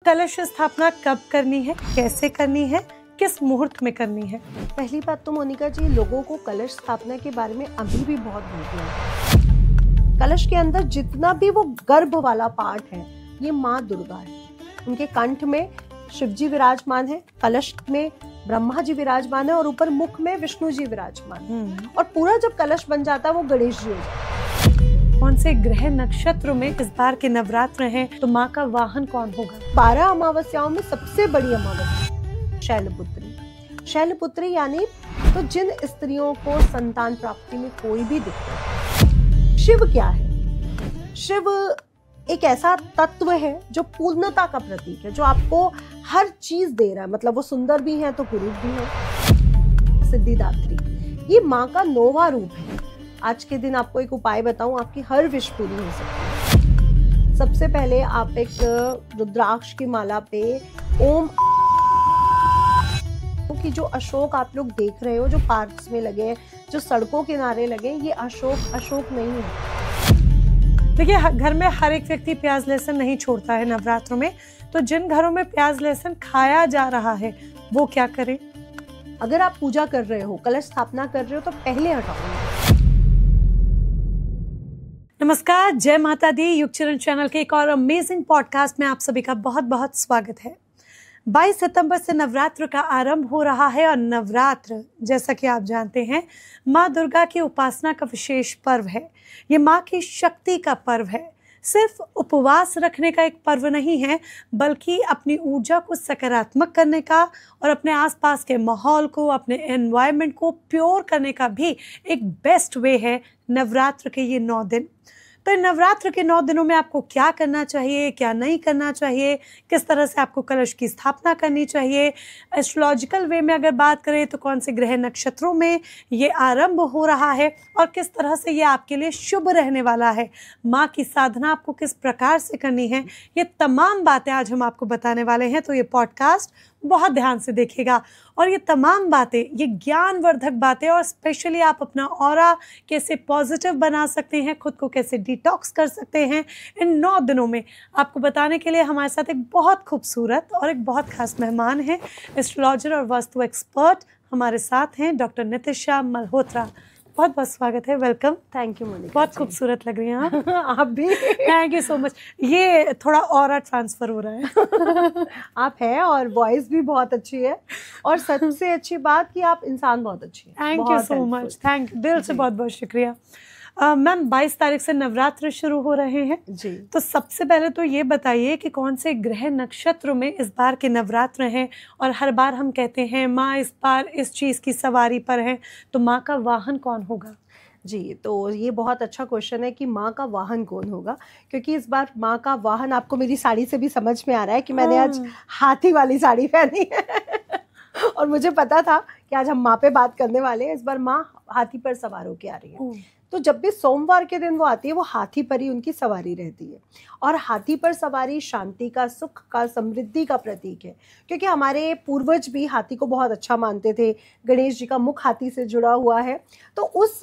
कलश स्थापना कब करनी है, कैसे करनी है, किस मुहूर्त में करनी है? पहली बात तो मोनिका जी, लोगों को कलश स्थापना के बारे में अभी भी बहुत भूल है। कलश के अंदर जितना भी वो गर्भ वाला पार्ट है, ये माँ दुर्गा है। उनके कंठ में शिव जी विराजमान है, कलश में ब्रह्मा जी विराजमान है और ऊपर मुख में विष्णु जी विराजमान है। और पूरा जब कलश बन जाता है वो गणेश जी हो जाता है। कौन से ग्रह नक्षत्र में इस बार के नवरात्र हैं, तो माँ का वाहन कौन होगा? 12 अमावस्याओं में सबसे बड़ी अमावस्या शैलपुत्री। शैलपुत्री यानी तो जिन स्त्रियों को संतान प्राप्ति में कोई भी दिक्कत। शिव क्या है? शिव एक ऐसा तत्व है जो पूर्णता का प्रतीक है, जो आपको हर चीज दे रहा है। मतलब वो सुंदर भी है तो कुरूप भी है। सिद्धिदात्री ये माँ का 9वां रूप है। आज के दिन आपको एक उपाय बताऊं, आपकी हर विश पूरी हो सकती है। सबसे पहले आप एक रुद्राक्ष की माला पे ओम की, जो अशोक आप लोग देख रहे हो, जो पार्क्स में लगे, जो सड़कों किनारे लगे, ये अशोक नहीं है। देखिए, घर में हर एक व्यक्ति प्याज लहसुन नहीं छोड़ता है नवरात्रों में, तो जिन घरों में प्याज लहसुन खाया जा रहा है वो क्या करें? अगर आप पूजा कर रहे हो, कलश स्थापना कर रहे हो, तो पहले हटाओ। नमस्कार, जय माता दी। युगचरण चैनल के एक और अमेजिंग पॉडकास्ट में आप सभी का बहुत बहुत स्वागत है। 22 सितंबर से नवरात्र का आरंभ हो रहा है और नवरात्र, जैसा कि आप जानते हैं, माँ दुर्गा की उपासना का विशेष पर्व है। ये माँ की शक्ति का पर्व है। सिर्फ उपवास रखने का एक पर्व नहीं है, बल्कि अपनी ऊर्जा को सकारात्मक करने का और अपने आसपास के माहौल को, अपने एनवायरनमेंट को प्योर करने का भी एक बेस्ट वे है नवरात्र के ये 9 दिन। तो नवरात्र के 9 दिनों में आपको क्या करना चाहिए, क्या नहीं करना चाहिए, किस तरह से आपको कलश की स्थापना करनी चाहिए, एस्ट्रोलॉजिकल वे में अगर बात करें तो कौन से ग्रह नक्षत्रों में ये आरंभ हो रहा है और किस तरह से ये आपके लिए शुभ रहने वाला है, माँ की साधना आपको किस प्रकार से करनी है, ये तमाम बातें आज हम आपको बताने वाले हैं। तो ये पॉडकास्ट बहुत ध्यान से देखिएगा और ये तमाम बातें, ये ज्ञानवर्धक बातें, और स्पेशली आप अपना ऑरा कैसे पॉजिटिव बना सकते हैं, खुद को कैसे डिटॉक्स कर सकते हैं, इन 9 दिनों में आपको बताने के लिए हमारे साथ एक बहुत खूबसूरत और एक बहुत खास मेहमान हैं। एस्ट्रोलॉजर और वास्तु एक्सपर्ट हमारे साथ हैं डॉक्टर नितिशा मल्होत्रा। बहुत बहुत स्वागत है, वेलकम। Thank you Monika. बहुत खूबसूरत लग रही हैं आप। आप भी। Thank you so much. ये थोड़ा ऑरा ट्रांसफर हो रहा है। आप हैं और वॉइस भी बहुत अच्छी है, और सबसे अच्छी बात कि आप इंसान बहुत अच्छी है। Thank you so much, thank you, दिल से बहुत बहुत शुक्रिया। मैम, 22 तारीख से नवरात्र शुरू हो रहे हैं जी। तो सबसे पहले तो ये बताइए कि कौन से ग्रह नक्षत्र में इस बार के नवरात्र हैं, और हर बार हम कहते हैं माँ इस बार इस चीज़ की सवारी पर है, तो माँ का वाहन कौन होगा? जी, तो ये बहुत अच्छा क्वेश्चन है कि माँ का वाहन कौन होगा, क्योंकि इस बार माँ का वाहन आपको मेरी साड़ी से भी समझ में आ रहा है कि मैंने आज हाथी वाली साड़ी पहनी है। और मुझे पता था कि आज हम माँ पे बात करने वाले हैं। इस बार माँ हाथी पर सवार होकर आ रही है। तो जब भी सोमवार के दिन वो आती है, वो हाथी पर ही उनकी सवारी रहती है। और हाथी पर सवारी शांति का, सुख का, समृद्धि का प्रतीक है, क्योंकि हमारे पूर्वज भी हाथी को बहुत अच्छा मानते थे। गणेश जी का मुख हाथी से जुड़ा हुआ है, तो उस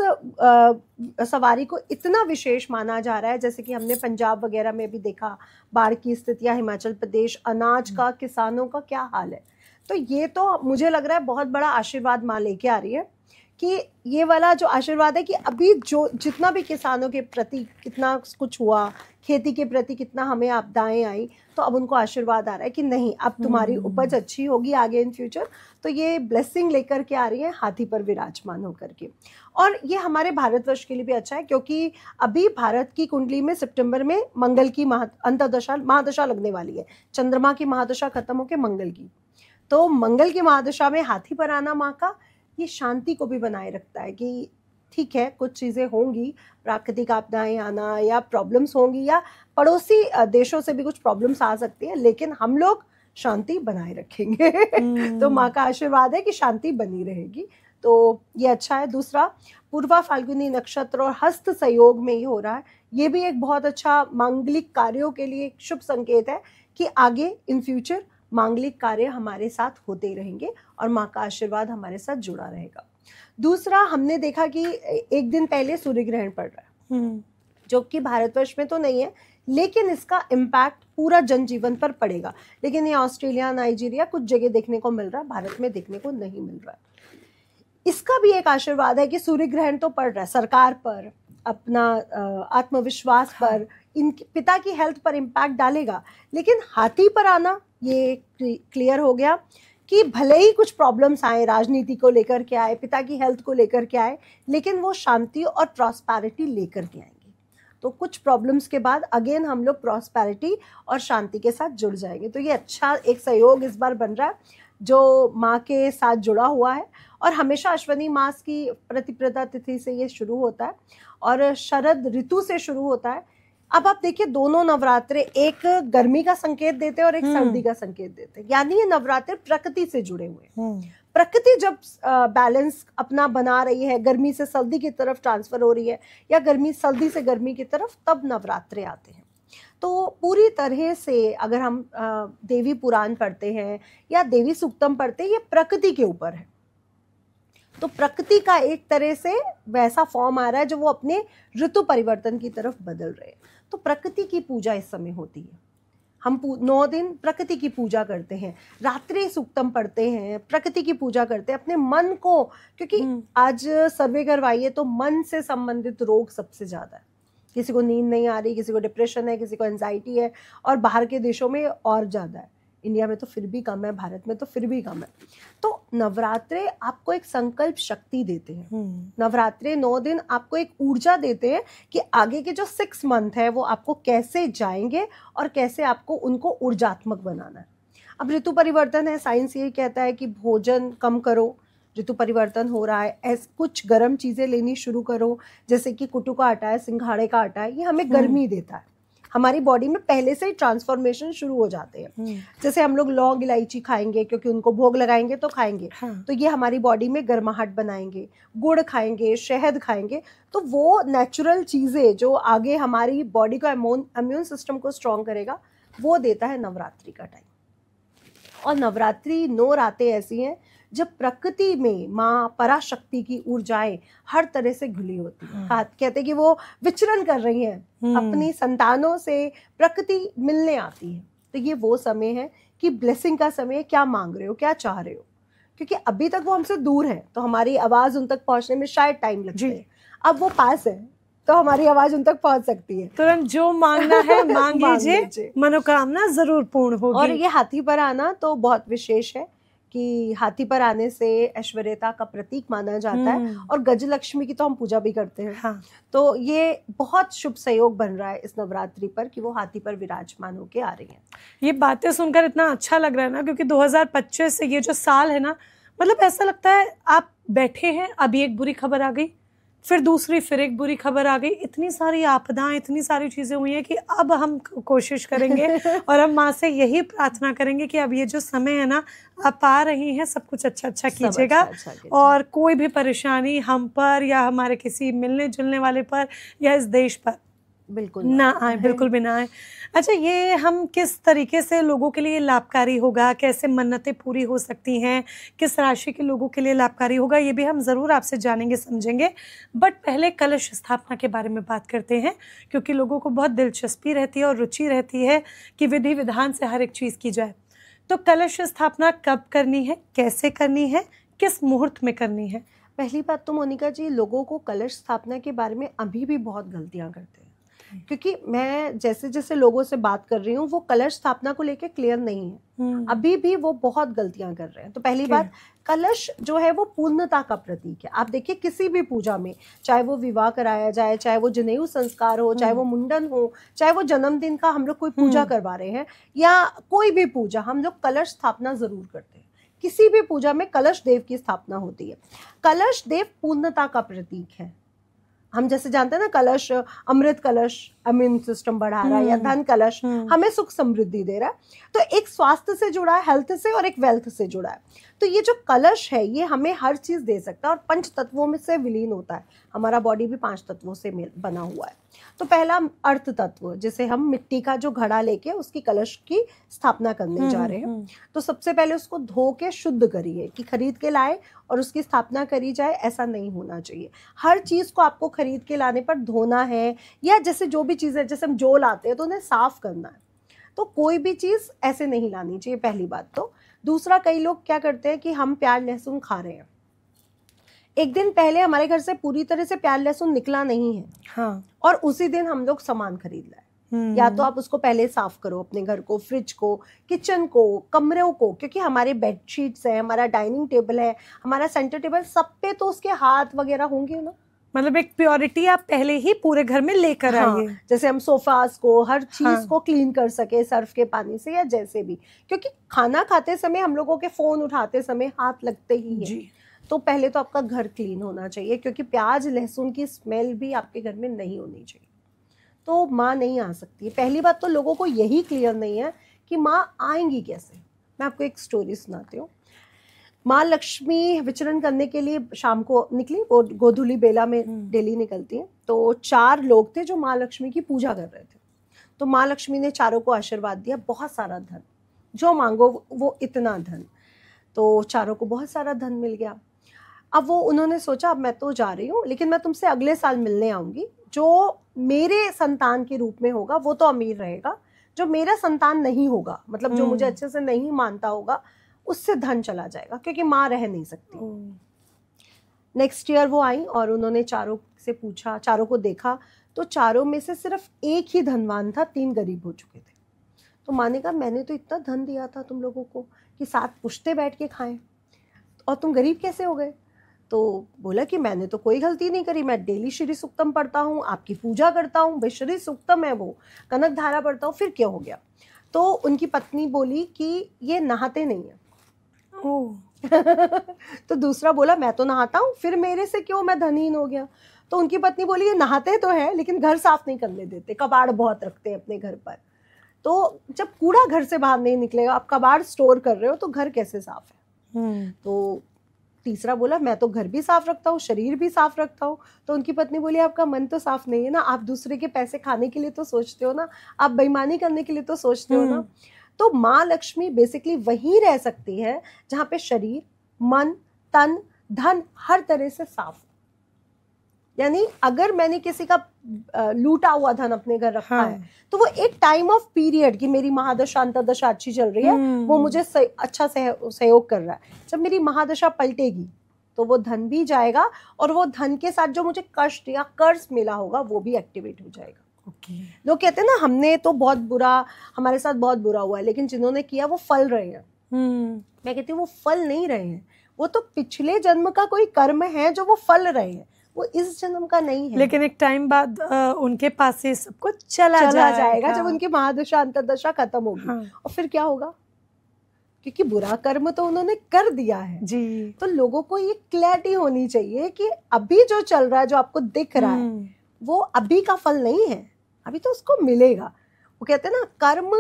सवारी को इतना विशेष माना जा रहा है। जैसे कि हमने पंजाब वगैरह में भी देखा बाढ़ की स्थितियाँ, हिमाचल प्रदेश, अनाज का, किसानों का क्या हाल है। तो ये तो मुझे लग रहा है बहुत बड़ा आशीर्वाद माँ लेके आ रही है, कि ये वाला जो आशीर्वाद है कि अभी जो जितना भी किसानों के प्रति कितना कुछ हुआ, खेती के प्रति कितना हमें आपदाएं आई, तो अब उनको आशीर्वाद आ रहा है कि नहीं, अब तुम्हारी उपज अच्छी होगी आगे इन फ्यूचर। तो ये ब्लेसिंग लेकर के आ रही है हाथी पर विराजमान होकर के। और ये हमारे भारतवर्ष के लिए भी अच्छा है, क्योंकि अभी भारत की कुंडली में सितंबर में मंगल की महादशा लगने वाली है। चंद्रमा की महादशा खत्म होकर मंगल की, तो मंगल की महादशा में हाथी पर आना माँ का ये शांति को भी बनाए रखता है कि ठीक है, कुछ चीज़ें होंगी, प्राकृतिक आपदाएं आना या प्रॉब्लम्स होंगी, या पड़ोसी देशों से भी कुछ प्रॉब्लम्स आ सकती हैं, लेकिन हम लोग शांति बनाए रखेंगे। तो माँ का आशीर्वाद है कि शांति बनी रहेगी, तो ये अच्छा है। दूसरा, पूर्वा फाल्गुनी नक्षत्र और हस्त सहयोग में ही हो रहा है। ये भी एक बहुत अच्छा मांगलिक कार्यों के लिए एक शुभ संकेत है कि आगे इन फ्यूचर मांगलिक कार्य हमारे साथ होते रहेंगे और माँ का आशीर्वाद हमारे साथ जुड़ा रहेगा। दूसरा, हमने देखा कि एक दिन पहले सूर्य ग्रहण पड़ रहा है, जो कि भारतवर्ष में तो नहीं है, लेकिन इसका इम्पैक्ट पूरा जनजीवन पर पड़ेगा। लेकिन ये ऑस्ट्रेलिया, नाइजीरिया कुछ जगह देखने को मिल रहा है, भारत में देखने को नहीं मिल रहा है। इसका भी एक आशीर्वाद है कि सूर्य ग्रहण तो पड़ रहा है, सरकार पर, अपना आत्मविश्वास पर, इन पिता की हेल्थ पर इम्पैक्ट डालेगा। लेकिन हाथी पर आना ये क्लियर हो गया कि भले ही कुछ प्रॉब्लम्स आए, राजनीति को लेकर के आए, पिता की हेल्थ को लेकर के आए, लेकिन वो शांति और प्रॉस्पेरिटी लेकर के आएंगे। तो कुछ प्रॉब्लम्स के बाद अगेन हम लोग प्रॉस्पेरिटी और शांति के साथ जुड़ जाएंगे। तो ये अच्छा एक सहयोग इस बार बन रहा है जो माँ के साथ जुड़ा हुआ है। और हमेशा अश्विनी मास की प्रतिपदा तिथि से ये शुरू होता है और शरद ऋतु से शुरू होता है। अब आप देखिए, दोनों नवरात्रे एक गर्मी का संकेत देते हैं और एक सर्दी का संकेत देते हैं, यानी ये नवरात्रे प्रकृति से जुड़े हुए हैं। प्रकृति जब बैलेंस अपना बना रही है, गर्मी से सर्दी की तरफ ट्रांसफर हो रही है या गर्मी सर्दी से गर्मी की तरफ, तब नवरात्रे आते हैं। तो पूरी तरह से अगर हम देवी पुराण पढ़ते हैं या देवी सूक्तम पढ़ते हैं, ये प्रकृति के ऊपर है। तो प्रकृति का एक तरह से वैसा फॉर्म आ रहा है जो वो अपने ऋतु परिवर्तन की तरफ बदल रहे हैं। तो प्रकृति की पूजा इस समय होती है। हम 9 दिन प्रकृति की पूजा करते हैं, रात्रि सूक्तम पढ़ते हैं, प्रकृति की पूजा करते हैं अपने मन को, क्योंकि आज सर्वे करवाइए तो मन से संबंधित रोग सबसे ज्यादा है। किसी को नींद नहीं आ रही, किसी को डिप्रेशन है, किसी को एंजाइटी है, और बाहर के देशों में और ज्यादा है। इंडिया में तो फिर भी कम है, भारत में तो फिर भी कम है। तो नवरात्रे आपको एक संकल्प शक्ति देते हैं। नवरात्रे 9 दिन आपको एक ऊर्जा देते हैं कि आगे के जो 6 मंथ है वो आपको कैसे जाएंगे और कैसे आपको उनको ऊर्जात्मक बनाना है। अब ऋतु परिवर्तन है, साइंस ये कहता है कि भोजन कम करो, ऋतु परिवर्तन हो रहा है, ऐसे कुछ गर्म चीजें लेनी शुरू करो, जैसे कि कुटू का आटा है, सिंघाड़े का आटा है, ये हमें गर्मी देता है। हमारी बॉडी में पहले से ही ट्रांसफॉर्मेशन शुरू हो जाते हैं। जैसे हम लोग लौंग इलायची खाएंगे क्योंकि उनको भोग लगाएंगे तो खाएंगे, तो ये हमारी बॉडी में गर्माहट बनाएंगे। गुड़ खाएंगे, शहद खाएंगे, तो वो नेचुरल चीजें जो आगे हमारी बॉडी का इम्यून सिस्टम को स्ट्रॉन्ग करेगा, वो देता है नवरात्रि का टाइम। और नवरात्रि 9 रातें ऐसी हैं जब प्रकृति में माँ पराशक्ति की ऊर्जाएं हर तरह से घुली होती है। कहते हैं कि वो विचरण कर रही हैं, अपनी संतानों से प्रकृति मिलने आती है। तो ये वो समय है कि ब्लेसिंग का समय, क्या मांग रहे हो, क्या चाह रहे हो, क्योंकि अभी तक वो हमसे दूर है तो हमारी आवाज उन तक पहुंचने में शायद टाइम लगता है। अब वो पास है तो हमारी आवाज उन तक पहुंच सकती है। तुरंत जो मांगना है मांग लीजिए, मनोकामना जरूर पूर्ण होगी। और ये हाथी पर आना तो बहुत विशेष है कि हाथी पर आने से ऐश्वर्यता का प्रतीक माना जाता है, और गजलक्ष्मी की तो हम पूजा भी करते हैं। हाँ। तो ये बहुत शुभ सहयोग बन रहा है इस नवरात्रि पर कि वो हाथी पर विराजमान होके आ रही हैं। ये बातें सुनकर इतना अच्छा लग रहा है ना, क्योंकि 2025 से ये जो साल है ना, मतलब ऐसा लगता है आप बैठे हैं, अभी एक बुरी खबर आ गई, फिर दूसरी, फिर एक बुरी खबर आ गई, इतनी सारी आपदाएं, इतनी सारी चीजें हुई हैं कि अब हम कोशिश करेंगे और हम माँ से यही प्रार्थना करेंगे कि अब ये जो समय है ना, आप आ रही हैं, सब कुछ अच्छा कीजिएगा, और कोई भी परेशानी हम पर या हमारे किसी मिलने जुलने वाले पर या इस देश पर बिल्कुल ना आए, बिल्कुल भी ना आए। अच्छा, ये हम किस तरीके से लोगों के लिए लाभकारी होगा, कैसे मन्नतें पूरी हो सकती हैं, किस राशि के लोगों के लिए लाभकारी होगा, ये भी हम ज़रूर आपसे जानेंगे, समझेंगे। बट पहले कलश स्थापना के बारे में बात करते हैं, क्योंकि लोगों को बहुत दिलचस्पी रहती है और रुचि रहती है कि विधि विधान से हर एक चीज़ की जाए। तो कलश स्थापना कब करनी है, कैसे करनी है, किस मुहूर्त में करनी है? पहली बात तो मोनिका जी, लोगों को कलश स्थापना के बारे में अभी भी बहुत गलतियां करते हैं, क्योंकि मैं जैसे जैसे लोगों से बात कर रही हूँ वो कलश स्थापना को लेके क्लियर नहीं है। अभी भी वो बहुत गलतियां कर रहे हैं। तो पहली बात, कलश जो है वो पूर्णता का प्रतीक है। आप देखिए किसी भी पूजा में, चाहे वो विवाह कराया जाए, चाहे वो जनेऊ संस्कार हो, चाहे वो मुंडन हो, चाहे वो जन्मदिन का हम लोग कोई पूजा करवा रहे हैं, या कोई भी पूजा, हम लोग कलश स्थापना जरूर करते हैं। किसी भी पूजा में कलश देव की स्थापना होती है। कलश देव पूर्णता का प्रतीक है। हम जैसे जानते हैं ना, कलश, अमृत कलश इम्यून सिस्टम बढ़ा रहा है, या धन कलश हमें सुख समृद्धि दे रहा है। तो एक स्वास्थ्य से जुड़ा है, हेल्थ से, और एक वेल्थ से जुड़ा है। तो ये जो कलश है ये हमें हर चीज दे सकता है, और 5 तत्वों में से विलीन होता है। हमारा बॉडी भी 5 तत्वों से बना हुआ है। तो पहला अर्थ तत्व, जैसे हम मिट्टी का जो घड़ा लेके उसकी कलश की स्थापना करने जा रहे हैं, तो सबसे पहले उसको धो के शुद्ध करिए, कि खरीद के लाए और उसकी स्थापना करी जाए, ऐसा नहीं होना चाहिए। हर चीज को आपको खरीद के लाने पर धोना है, या जैसे जो भी चीज है, जैसे हम जो लाते हैं तो उन्हें साफ करना है। तो कोई भी चीज ऐसे नहीं लानी चाहिए, पहली बात तो। दूसरा, कई लोग क्या करते हैं कि हम प्याज लहसुन खा रहे हैं, एक दिन पहले हमारे घर से पूरी तरह से प्याज लहसुन निकला नहीं है, हाँ, और उसी दिन हम लोग सामान खरीद लाए। या तो आप उसको पहले साफ करो, अपने घर को, फ्रिज को, किचन को, कमरों को, क्योंकि हमारे बेडशीट्स है, हमारा डाइनिंग टेबल है, हमारा सेंटर टेबल, सब पे तो उसके हाथ वगैरह होंगे ना। मतलब एक प्योरिटी आप पहले ही पूरे घर में लेकर आइए। जैसे हम सोफास को, हर चीज को क्लीन कर सके सर्फ के पानी से, या जैसे भी, क्योंकि खाना खाते समय हम लोगों के फोन उठाते समय हाथ लगते ही है। तो पहले तो आपका घर क्लीन होना चाहिए, क्योंकि प्याज लहसुन की स्मेल भी आपके घर में नहीं होनी चाहिए। तो माँ नहीं आ सकती है। पहली बात तो लोगों को यही क्लियर नहीं है कि माँ आएंगी कैसे। मैं आपको एक स्टोरी सुनाती हूँ। माँ लक्ष्मी विचरण करने के लिए शाम को निकली, वो गोधूली बेला में डेली निकलती है। तो 4 लोग थे जो माँ लक्ष्मी की पूजा कर रहे थे। तो माँ लक्ष्मी ने चारों को आशीर्वाद दिया, बहुत सारा धन, जो मांगो वो इतना धन। तो चारों को बहुत सारा धन मिल गया। अब वो उन्होंने सोचा, अब मैं तो जा रही हूँ, लेकिन मैं तुमसे अगले साल मिलने आऊंगी। जो मेरे संतान के रूप में होगा वो तो अमीर रहेगा, जो मेरा संतान नहीं होगा, मतलब जो मुझे अच्छे से नहीं मानता होगा, उससे धन चला जाएगा, क्योंकि माँ रह नहीं सकती। नेक्स्ट ईयर वो आई और उन्होंने चारों से पूछा, चारों को देखा, तो चारों में से सिर्फ एक ही धनवान था, 3 गरीब हो चुके थे। तो माँ ने कहा, मैंने तो इतना धन दिया था तुम लोगों को कि 7 पुश्ते बैठ के खाएं, और तुम गरीब कैसे हो गए? तो बोला कि मैंने तो कोई गलती नहीं करी, मैं डेली श्री सूक्तम पढ़ता हूँ, आपकी पूजा करता हूँ, भाई श्री सूक्तम है वो, कनक धारा पढ़ता हूँ, फिर क्या हो गया? तो उनकी पत्नी बोली कि ये नहाते नहीं है। तो दूसरा बोला, मैं तो नहाता हूँ, फिर मेरे से क्यों मैं धनहीन हो गया? तो उनकी पत्नी बोली, ये नहाते तो है लेकिन घर साफ नहीं करने देते, कबाड़ बहुत रखते हैं अपने घर पर। तो जब कूड़ा घर से बाहर नहीं निकलेगा, आप कबाड़ स्टोर कर रहे हो, तो घर कैसे साफ है? तो तीसरा बोला, मैं तो घर भी साफ रखता हूँ, शरीर भी साफ रखता हूँ। तो उनकी पत्नी बोली, आपका मन तो साफ नहीं है ना, आप दूसरे के पैसे खाने के लिए तो सोचते हो ना, आप बेईमानी करने के लिए तो सोचते हो ना। तो माँ लक्ष्मी बेसिकली वहीं रह सकती है जहाँ पे शरीर, मन, तन, धन हर तरह से साफ। यानी अगर मैंने किसी का लूटा हुआ धन अपने घर रखा है, तो वो एक टाइम ऑफ पीरियड की मेरी महादशा अंतर्दशा अच्छी चल रही है, वो मुझे अच्छा सहयोग कर रहा है। जब मेरी महादशा पलटेगी तो वो धन भी जाएगा, और वो धन के साथ जो मुझे कष्ट या कर्ज मिला होगा वो भी एक्टिवेट हो जाएगा। लोग कहते हैं ना, हमने तो बहुत बुरा, हमारे साथ बहुत बुरा हुआ है, लेकिन जिन्होंने किया वो फल रहे हैं। मैं कहती हूँ वो फल नहीं रहे हैं, वो तो पिछले जन्म का कोई कर्म है जो वो फल रहे हैं, वो इस जन्म का नहीं है। लेकिन एक टाइम बाद उनके पास से सब कुछ चला जाएगा जब उनकी महादशा अंतर्दशा खत्म होगी। और फिर क्या होगा? क्योंकि बुरा कर्म तो उन्होंने कर दिया है जी। तो लोगों को ये क्लैरिटी होनी चाहिए कि अभी जो चल रहा है, जो आपको दिख रहा है, वो अभी का फल नहीं है, अभी तो उसको मिलेगा। वो कहते हैं ना, कर्म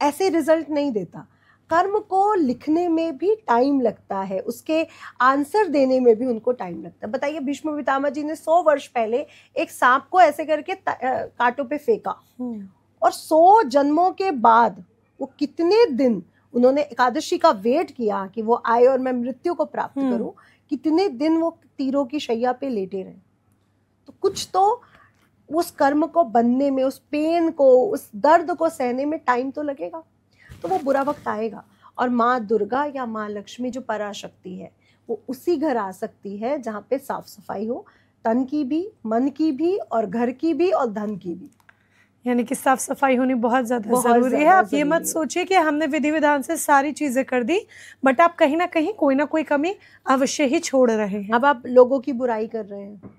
ऐसे रिजल्ट नहीं देता, कर्म को लिखने में भी टाइम लगता है, उसके आंसर देने में भी उनको टाइम लगता है। बताइए, भीष्म पितामह जी ने 100 वर्ष पहले एक सांप को ऐसे करके कांटों पे फेंका, और 100 जन्मों के बाद वो कितने दिन उन्होंने एकादशी का वेट किया कि वो आए और मैं मृत्यु को प्राप्त करूं, कितने दिन वो तीरों की शैया पे लेटे रहे। तो कुछ तो उस कर्म को बनने में, उस पेन को, उस दर्द को सहने में टाइम तो लगेगा। तो वो बुरा वक्त आएगा, और माँ दुर्गा या माँ लक्ष्मी जो पराशक्ति है, वो उसी घर आ सकती है जहाँ पे साफ सफाई हो, तन की भी, मन की भी, और घर की भी, और धन की भी। यानी कि साफ सफाई होनी बहुत ज्यादा जरूरी है। आप ये मत सोचिए कि हमने विधि विधान से सारी चीजें कर दी, बट आप कहीं ना कहीं कोई ना कोई कमी अवश्य ही छोड़ रहे हैं। अब आप लोगों की बुराई कर रहे हैं,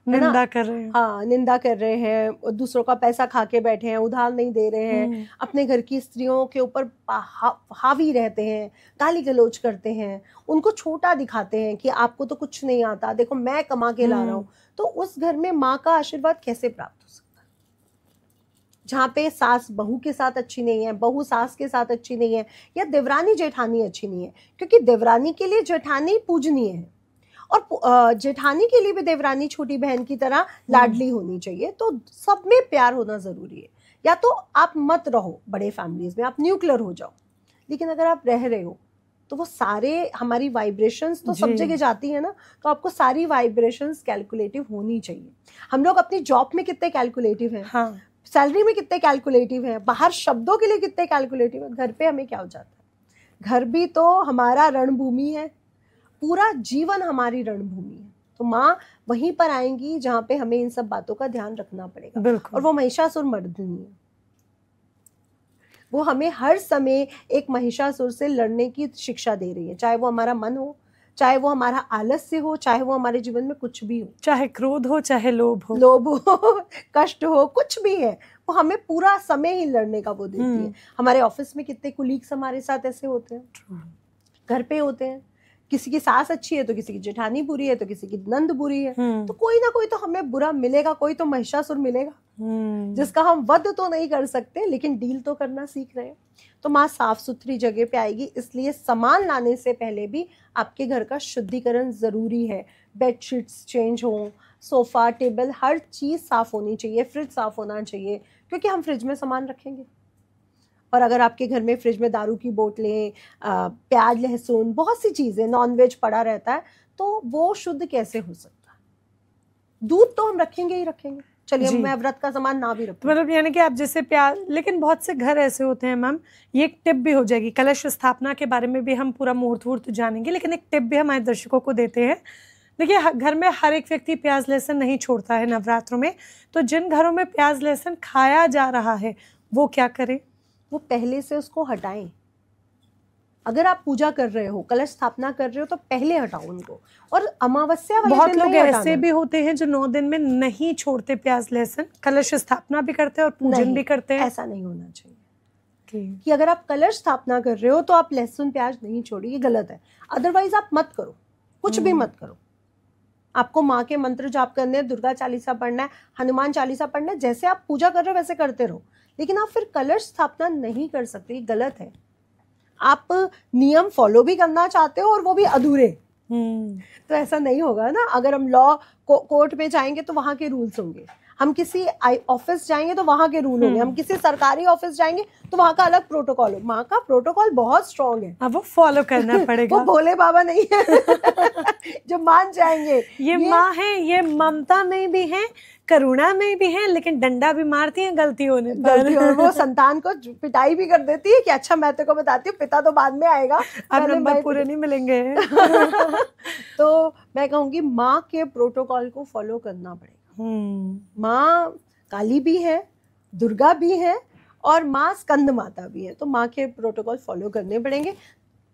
निंदा कर रहे हैं। हाँ, निंदा कर रहे हैं, दूसरों का पैसा खा के बैठे हैं, उधार नहीं दे रहे हैं, अपने घर की स्त्रियों के ऊपर हावी रहते हैं, गाली गलौज करते हैं, उनको छोटा दिखाते हैं कि आपको तो कुछ नहीं आता, देखो मैं कमा के ला रहा हूँ। तो उस घर में माँ का आशीर्वाद कैसे प्राप्त हो सकता है? जहाँ पे सास बहू के साथ अच्छी नहीं है, बहू सास के साथ अच्छी नहीं है, या देवरानी जेठानी अच्छी नहीं है, क्योंकि देवरानी के लिए जेठानी पूजनीय है, और जेठानी के लिए भी देवरानी छोटी बहन की तरह लाडली होनी चाहिए। तो सब में प्यार होना जरूरी है। या तो आप मत रहो बड़े फैमिलीज में, आप न्यूक्लियर हो जाओ, लेकिन अगर आप रह रहे हो तो वो सारे हमारी वाइब्रेशंस तो सब जगह जाती है ना, तो आपको सारी वाइब्रेशंस कैलकुलेटिव होनी चाहिए। हम लोग अपनी जॉब में कितने कैलकुलेटिव हैं, हाँ, सैलरी में कितने कैलकुलेटिव हैं, बाहर शब्दों के लिए कितने कैलकुलेटिव है, घर पे हमें क्या हो जाता है? घर भी तो हमारा रणभूमि है, पूरा जीवन हमारी रणभूमि है। तो माँ वहीं पर आएंगी जहाँ पे हमें इन सब बातों का ध्यान रखना पड़ेगा। और वो महिषासुर मर्दिनी है, वो हमें हर समय एक महिषासुर से लड़ने की शिक्षा दे रही है, चाहे वो हमारा मन हो, चाहे वो हमारा आलस्य हो, चाहे वो हमारे जीवन में कुछ भी हो, चाहे क्रोध हो, चाहे लोभ हो कष्ट हो, कुछ भी है, वो हमें पूरा समय ही लड़ने का वो देती है। हमारे ऑफिस में कितने कुलीग्स हमारे साथ ऐसे होते हैं, घर पे होते हैं, किसी की सास अच्छी है तो किसी की जेठानी बुरी है, तो किसी की नंद बुरी है, तो कोई ना कोई तो हमें बुरा मिलेगा, कोई तो महिषासुर मिलेगा जिसका हम वध तो नहीं कर सकते लेकिन डील तो करना सीख रहे हैं। तो माँ साफ सुथरी जगह पे आएगी, इसलिए सामान लाने से पहले भी आपके घर का शुद्धिकरण जरूरी है। बेडशीट्स चेंज हो, सोफा टेबल हर चीज साफ होनी चाहिए, फ्रिज साफ होना चाहिए, क्योंकि हम फ्रिज में सामान रखेंगे। और अगर आपके घर में फ्रिज में दारू की बोतलें, प्याज लहसुन, बहुत सी चीजें, नॉनवेज पड़ा रहता है, तो वो शुद्ध कैसे हो सकता है? दूध तो हम रखेंगे ही रखेंगे, चलिए मैं व्रत का सामान ना भी रखूं, मतलब यानी कि आप जैसे प्याज, लेकिन बहुत से घर ऐसे होते हैं मैम, ये एक टिप भी हो जाएगी, कलश स्थापना के बारे में भी हम पूरा मुहूर्त जानेंगे, लेकिन एक टिप भी हमारे दर्शकों को देते हैं। देखिए, घर में हर एक व्यक्ति प्याज लहसुन नहीं छोड़ता है नवरात्रों में, तो जिन घरों में प्याज लहसुन खाया जा रहा है वो क्या करें? वो पहले से उसको हटाएं। अगर आप पूजा कर रहे हो, कलश स्थापना कर रहे हो, तो पहले हटाओ उनको। और अमावस्या वाले बहुत दिन लोग नहीं ऐसे भी होते हैं जो 9 दिन में नहीं छोड़ते प्याज लहसुन, कलश स्थापना भी करते हैं और पूजन भी करते हैं। ऐसा नहीं होना चाहिए कि अगर आप कलश स्थापना कर रहे हो तो आप लहसुन प्याज नहीं छोड़िए, ये गलत है। अदरवाइज आप मत करो, कुछ भी मत करो। आपको माँ के मंत्र जाप करने हैं, दुर्गा चालीसा पढ़ना है, हनुमान चालीसा पढ़ना है, जैसे आप पूजा कर रहे हो वैसे करते रहो, लेकिन आप फिर कलश स्थापना नहीं कर सकते, ये गलत है। आप नियम फॉलो भी करना चाहते हो और वो भी अधूरे, तो ऐसा नहीं होगा ना। अगर हम लॉ कोर्ट में जाएंगे तो वहां के रूल्स होंगे, हम किसी ऑफिस जाएंगे तो वहां के रूल होंगे, हम किसी सरकारी ऑफिस जाएंगे तो वहां का अलग प्रोटोकॉल हो। माँ का प्रोटोकॉल बहुत स्ट्रांग है, अब वो फॉलो करना पड़ेगा। वो भोले बाबा नहीं है जो मान जाएंगे। ये माँ है, ये ममता में भी है, करुणा में भी है, लेकिन डंडा भी मारती है गलती होने पर। और वो संतान को पिटाई भी कर देती है कि अच्छा मैं तेरे को बताती हूँ, पिता तो बाद में आएगा, अब नंबर पूरे नहीं मिलेंगे। तो मैं कहूँगी माँ के प्रोटोकॉल को फॉलो करना पड़ेगा। माँ काली भी है, दुर्गा भी है और माँ स्कंद माता भी है, तो माँ के प्रोटोकॉल फॉलो करने पड़ेंगे।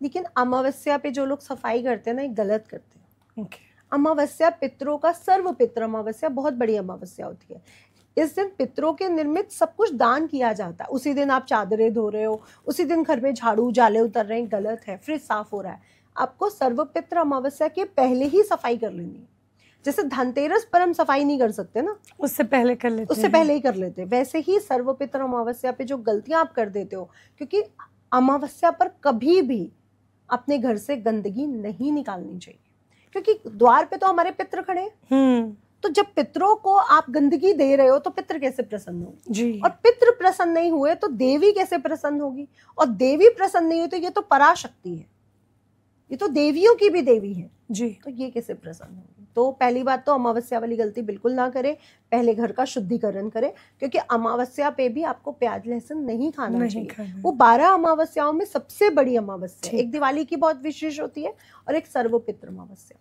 लेकिन अमावस्या पे जो लोग सफाई करते हैं ना, ये गलत करते हैं। अमावस्या पितरों का सर्व पितृ अमावस्या बहुत बड़ी अमावस्या होती है। इस दिन पितरों के निर्मित सब कुछ दान किया जाता है। उसी दिन आप चादरें धो रहे हो, उसी दिन घर में झाड़ू जाले उतर रहे हैं, गलत है। फ्रिज साफ हो रहा है, आपको सर्व पितृ अमावस्या के पहले ही सफाई कर लेनी है। जैसे धनतेरस पर हम सफाई नहीं कर सकते ना, उससे पहले कर लेते, उससे पहले ही कर लेते, वैसे ही सर्व पितृ अमावस्या पे जो गलतियां आप कर देते हो, क्योंकि अमावस्या पर कभी भी अपने घर से गंदगी नहीं निकालनी चाहिए, क्योंकि द्वार पे तो हमारे पितृ खड़े हैं। तो जब पितरों को आप गंदगी दे रहे हो तो पितृ कैसे प्रसन्न होंगे जी? और पितृ प्रसन्न नहीं हुए तो देवी कैसे प्रसन्न होगी? और देवी प्रसन्न नहीं हुई तो ये तो पराशक्ति है, ये तो देवियों की भी देवी है जी, तो ये कैसे प्रसन्न होगी? तो पहली बात तो अमावस्या वाली गलती बिल्कुल ना करें, पहले घर का शुद्धिकरण करें, क्योंकि अमावस्या पे भी आपको प्याज लहसुन नहीं खाना चाहिए। वो 12 अमावस्याओं में सबसे बड़ी अमावस्या, एक दिवाली की बहुत विशेष होती है और एक सर्वपितृ अमावस्या।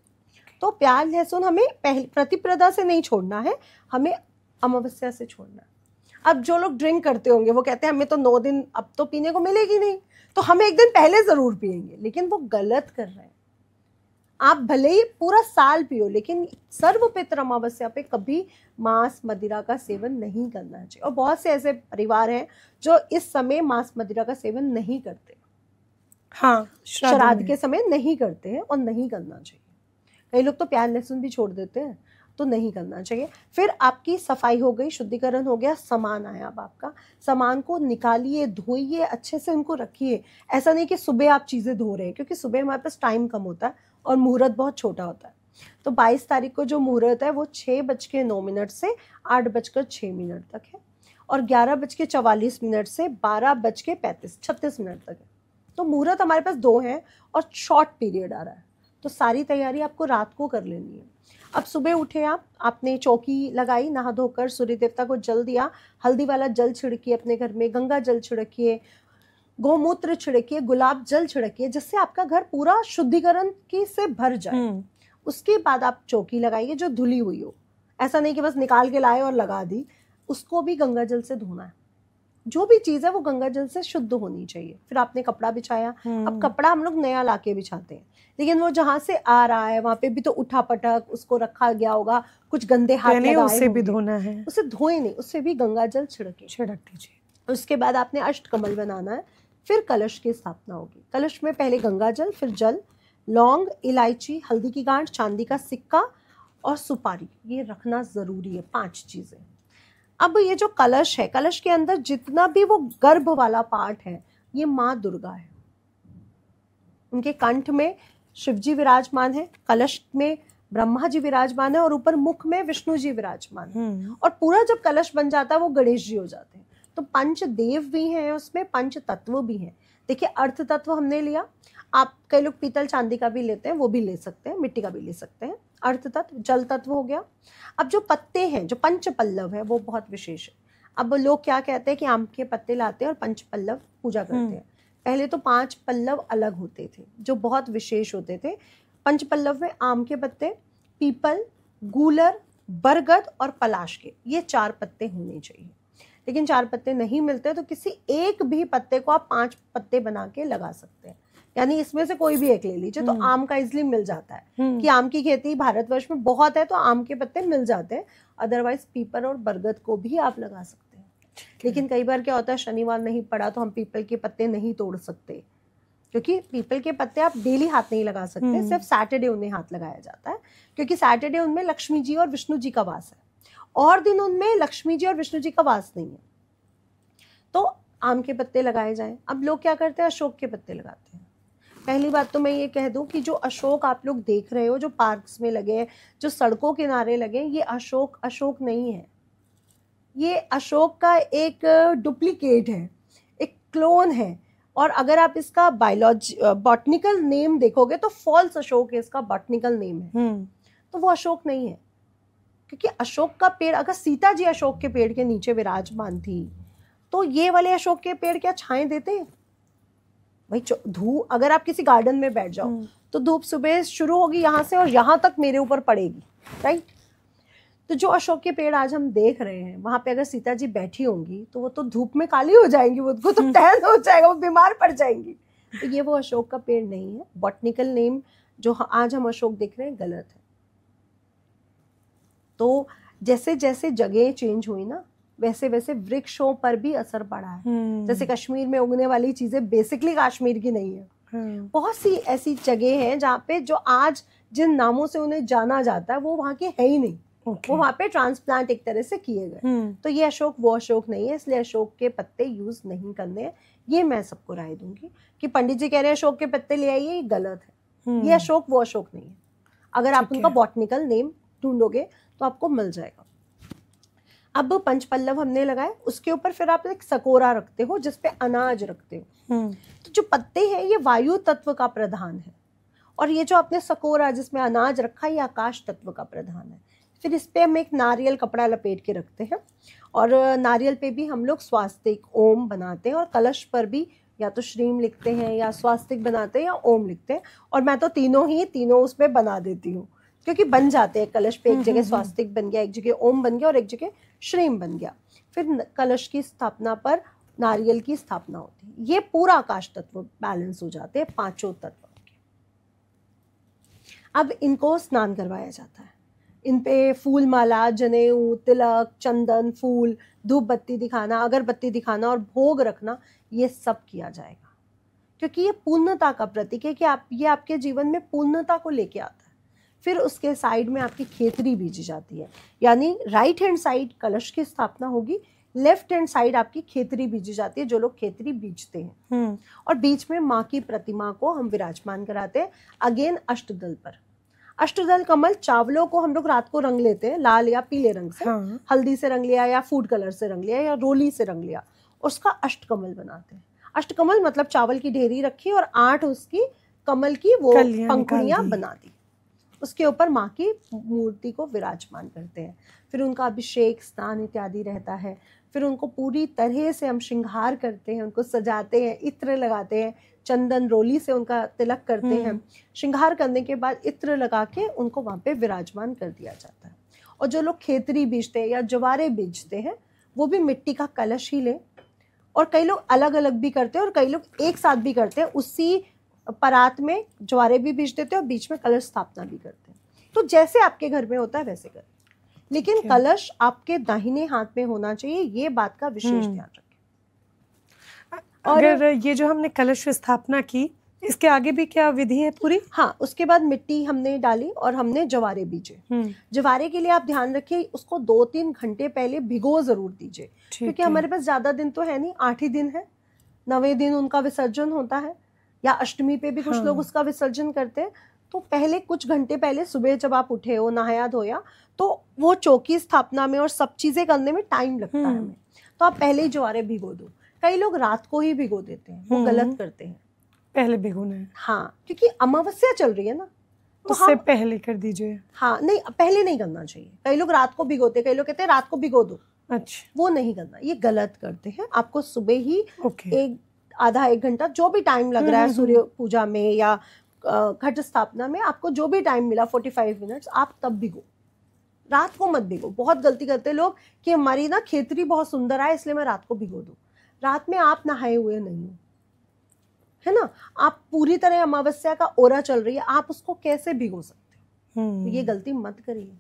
तो प्याज लहसुन हमें पहले प्रतिप्रदा से नहीं छोड़ना है, हमें अमावस्या से छोड़ना है। अब जो लोग ड्रिंक करते होंगे वो कहते हैं हमें तो 9 दिन अब तो पीने को मिलेगी नहीं, तो हम एक दिन पहले जरूर पिएंगे, लेकिन वो गलत कर रहे हैं। आप भले ही पूरा साल पियो, लेकिन सर्वपितृ अमावस्या पे कभी मांस मदिरा का सेवन नहीं करना चाहिए। और बहुत से ऐसे परिवार हैं जो इस समय मांस मदिरा का सेवन नहीं करते, हाँ, श्राद्ध के समय नहीं करते हैं और नहीं करना चाहिए। कई लोग तो प्याज लहसुन भी छोड़ देते हैं, तो नहीं करना चाहिए। फिर आपकी सफाई हो गई, शुद्धिकरण हो गया, सामान आया। अब आपका सामान को निकालिए, धोइए, अच्छे से उनको रखिए। ऐसा नहीं कि सुबह आप चीज़ें धो रहे हैं, क्योंकि सुबह हमारे पास टाइम कम होता है और मुहूर्त बहुत छोटा होता है। तो 22 तारीख को जो मुहूर्त है वो 6:09 से 8:06 तक है, और 11:44 से 12:36 तक है। तो मुहूर्त हमारे पास 2 हैं और शॉर्ट पीरियड आ रहा है, तो सारी तैयारी आपको रात को कर लेनी है। अब सुबह उठे आपने चौकी लगाई, नहा धोकर सूर्य देवता को जल दिया, हल्दी वाला जल छिड़किए अपने घर में, गंगा जल छिड़किए, गोमूत्र छिड़किए, गुलाब जल छिड़किए, जिससे आपका घर पूरा शुद्धिकरण की से भर जाए। उसके बाद आप चौकी लगाइए जो धुली हुई हो, ऐसा नहीं कि बस निकाल के लाए और लगा दी, उसको भी गंगा जल से धोना है। जो भी चीज है वो गंगा जल से शुद्ध होनी चाहिए। फिर आपने कपड़ा बिछाया, अब कपड़ा हम लोग नया लाके बिछाते हैं, लेकिन वो जहाँ से आ रहा है वहां पे भी तो उठा पटक उसको रखा गया होगा, कुछ गंदे हाथ लगाए उसे भी धोना है, उसे धोए नहीं, उससे भी गंगा जल छिड़क दीजिए। उसके बाद आपने अष्टकमल बनाना है, फिर कलश की स्थापना होगी। कलश में पहले गंगा जल, फिर जल, लौंग, इलायची, हल्दी की गांठ, चांदी का सिक्का और सुपारी, ये रखना जरूरी है, 5 चीजें। अब ये जो कलश है, कलश के अंदर जितना भी वो गर्भ वाला पार्ट है, ये माँ दुर्गा है। उनके कंठ में शिव जी विराजमान है, कलश में ब्रह्मा जी विराजमान है और ऊपर मुख में विष्णु जी विराजमान है। और पूरा जब कलश बन जाता है वो गणेश जी हो जाते हैं। तो पंच देव भी हैं उसमें, पंच तत्व भी हैं। देखिए अर्थ तत्व हमने लिया, आप कई लोग पीतल चांदी का भी लेते हैं, वो भी ले सकते हैं, मिट्टी का भी ले सकते हैं। अर्थ तत्व जल तत्व हो गया। अब जो पत्ते हैं, जो पंच पल्लव है, वो बहुत विशेष है। अब लोग क्या कहते हैं कि आम के पत्ते लाते हैं और पंच पल्लव पूजा करते हैं। पहले तो 5 पल्लव अलग होते थे जो बहुत विशेष होते थे। पंच पल्लव में आम के पत्ते, पीपल, गूलर, बरगद और पलाश के, ये 4 पत्ते होने चाहिए। लेकिन 4 पत्ते नहीं मिलते तो किसी एक भी पत्ते को आप 5 पत्ते बना के लगा सकते हैं, यानी इसमें से कोई भी एक ले लीजिए। तो आम का इजिली मिल जाता है कि आम की खेती भारतवर्ष में बहुत है तो आम के पत्ते मिल जाते हैं। अदरवाइज पीपल और बरगद को भी आप लगा सकते हैं। लेकिन कई बार क्या होता है, शनिवार नहीं पड़ा तो हम पीपल के पत्ते नहीं तोड़ सकते, क्योंकि पीपल के पत्ते आप डेली हाथ नहीं लगा सकते, सिर्फ सैटरडे उन्हें हाथ लगाया जाता है, क्योंकि सैटरडे उनमें लक्ष्मी जी और विष्णु जी का वास है, और दिन उनमें लक्ष्मी जी और विष्णु जी का वास नहीं है। तो आम के पत्ते लगाए जाएं। अब लोग क्या करते हैं, अशोक के पत्ते लगाते हैं। पहली बात तो मैं ये कह दूं कि जो अशोक आप लोग देख रहे हो, जो पार्क्स में लगे हैं, जो सड़कों किनारे लगे, ये अशोक नहीं है। ये अशोक का एक डुप्लीकेट है, एक क्लोन है। और अगर आप इसका बॉटनिकल नेम देखोगे तो फॉल्स अशोक है, इसका बॉटनिकल नेम है। तो वो अशोक नहीं है, क्योंकि अशोक का पेड़, अगर सीता जी अशोक के पेड़ के नीचे विराजमान थी तो ये वाले अशोक के पेड़ क्या छाएं देते हैं भाई? धूप, अगर आप किसी गार्डन में बैठ जाओ तो धूप सुबह शुरू होगी यहाँ से और यहाँ तक मेरे ऊपर पड़ेगी, राइट? तो जो अशोक के पेड़ आज हम देख रहे हैं, वहां पे अगर सीता जी बैठी होंगी तो वो तो धूप में काली हो जाएंगी, उनको तो टैन हो जाएगा, वो बीमार पड़ जाएंगी। तो ये वो अशोक का पेड़ नहीं है। बॉटनिकल नेम जो आज हम अशोक देख रहे हैं गलत है। तो जैसे जैसे जगह चेंज हुई ना, वैसे वैसे वृक्षों पर भी असर पड़ा है। जैसे कश्मीर में उगने वाली चीजें बेसिकली कश्मीर की नहीं है। बहुत सी ऐसी जगह हैं जहाँ पे जो आज जिन नामों से उन्हें जाना जाता है वो वहाँ के है ही नहीं। वो वहाँ पे ट्रांसप्लांट एक तरह से किए गए। तो ये अशोक वो अशोक नहीं है, इसलिए अशोक के पत्ते यूज नहीं करने हैं। ये मैं सबको राय दूंगी कि पंडित जी कह रहे हैं अशोक के पत्ते ले आइए, ये गलत है। ये अशोक वो अशोक नहीं है। अगर आप उनका बॉटनिकल नेम ढूंढोगे तो आपको मिल जाएगा। अब पंचपल्लव हमने लगाए, उसके ऊपर फिर आप एक सकोरा रखते हो जिसपे अनाज रखते हो। तो जो पत्ते हैं ये वायु तत्व का प्रधान है, और ये जो आपने सकोरा जिसमें अनाज रखा ये आकाश तत्व का प्रधान है। फिर इस पे हम एक नारियल कपड़ा लपेट के रखते हैं, और नारियल पे भी हम लोग स्वास्तिक ओम बनाते हैं, और कलश पर भी या तो श्रीम लिखते हैं या स्वास्तिक बनाते हैं या ओम लिखते हैं। और मैं तो तीनों उसमें बना देती हूँ, क्योंकि बन जाते हैं। कलश पे एक जगह स्वास्तिक बन गया, एक जगह ओम बन गया और एक जगह श्रीम बन गया। फिर कलश की स्थापना पर नारियल की स्थापना होती है। ये पूरा आकाश तत्व बैलेंस हो जाते हैं, 5 तत्व। अब इनको स्नान करवाया जाता है। इन पे फूल माला, जनेऊ, तिलक, चंदन, फूल, धूप बत्ती दिखाना, अगरबत्ती दिखाना और भोग रखना, ये सब किया जाएगा, क्योंकि ये पूर्णता का प्रतीक है कि ये आपके जीवन में पूर्णता को लेके आता है। फिर उसके साइड में आपकी खेतरी बीजी जाती है, यानी राइट हैंड साइड कलश की स्थापना होगी, लेफ्ट हैंड साइड आपकी खेतरी बीजी जाती है, जो लोग खेतरी बीजते हैं। और बीच में माँ की प्रतिमा को हम विराजमान कराते हैं, अगेन अष्टदल पर। अष्टदल कमल चावलों को हम लोग रात को रंग लेते हैं लाल या पीले रंग से, हाँ। हल्दी से रंग लिया या फूड कलर से रंग लिया या रोली से रंग लिया, उसका अष्टकमल बनाते हैं। अष्टकमल मतलब चावल की ढेरी रखी और 8 उसकी कमल की वो पंखुड़ियां बना दी, उसके ऊपर माँ की मूर्ति को विराजमान करते हैं। फिर उनका अभिषेक, स्नान इत्यादि रहता है। फिर उनको पूरी तरह से हम श्रृंगार करते हैं, उनको सजाते हैं, इत्र लगाते हैं, चंदन रोली से उनका तिलक करते हैं। श्रृंगार करने के बाद इत्र लगा के उनको वहाँ पे विराजमान कर दिया जाता है। और जो लोग खेतरी बीजते हैं या ज्वारे बीजते हैं वो भी मिट्टी का कलश ही लें, और कई लोग अलग अलग भी करते हैं और कई लोग एक साथ भी करते हैं, उसी परात में ज्वारे भी बीज देते हैं और बीच में कलश स्थापना भी करते हैं। तो जैसे आपके घर में होता है वैसे करें, लेकिन कलश आपके दाहिने हाथ में होना चाहिए, ये बात का विशेष ध्यान रखें। अगर ये जो हमने कलश स्थापना की, इसके आगे भी क्या विधि है पूरी? हाँ, उसके बाद मिट्टी हमने डाली और हमने जवारे बीजे। जवारे के लिए आप ध्यान रखिए उसको 2-3 घंटे पहले भिगो जरूर दीजिए, क्योंकि हमारे पास ज्यादा दिन तो है नहीं, 8 ही दिन है। 9वें दिन उनका विसर्जन होता है या अष्टमी पे भी कुछ लोग उसका विसर्जन करते हैं। तो पहले कुछ घंटे पहले सुबह जब आप उठे हो, नहाया धोया, तो वो चौकी स्थापना में और सब चीजें करने में टाइम लगता है हमें, तो आप पहले ही ज्वारे भिगो दो। कई लोग रात को ही भिगो देते हैं, वो गलत करते हैं, पहले भिगोना है। हाँ, क्योंकि अमावस्या चल रही है ना, तो उससे पहले कर दीजिए। हाँ, नहीं पहले नहीं करना चाहिए। कई लोग रात को भिगोते, कई लोग कहते हैं रात को भिगो दो, अच्छा, वो नहीं करना, ये गलत करते हैं। आपको सुबह ही आधा 1 घंटा जो भी टाइम लग रहा है सूर्य पूजा में या घट स्थापना में, आपको जो भी टाइम मिला 45 मिनट्स, आप तब भिगो, रात को मत भिगो। बहुत गलती करते लोग कि हमारी ना खेतरी बहुत सुंदर है इसलिए मैं रात को भिगो दूं। रात में आप नहाए हुए नहीं हो, है ना, आप पूरी तरह अमावस्या का ओरा चल रही है, आप उसको कैसे भिगो सकते हो? तो ये गलती मत करिए।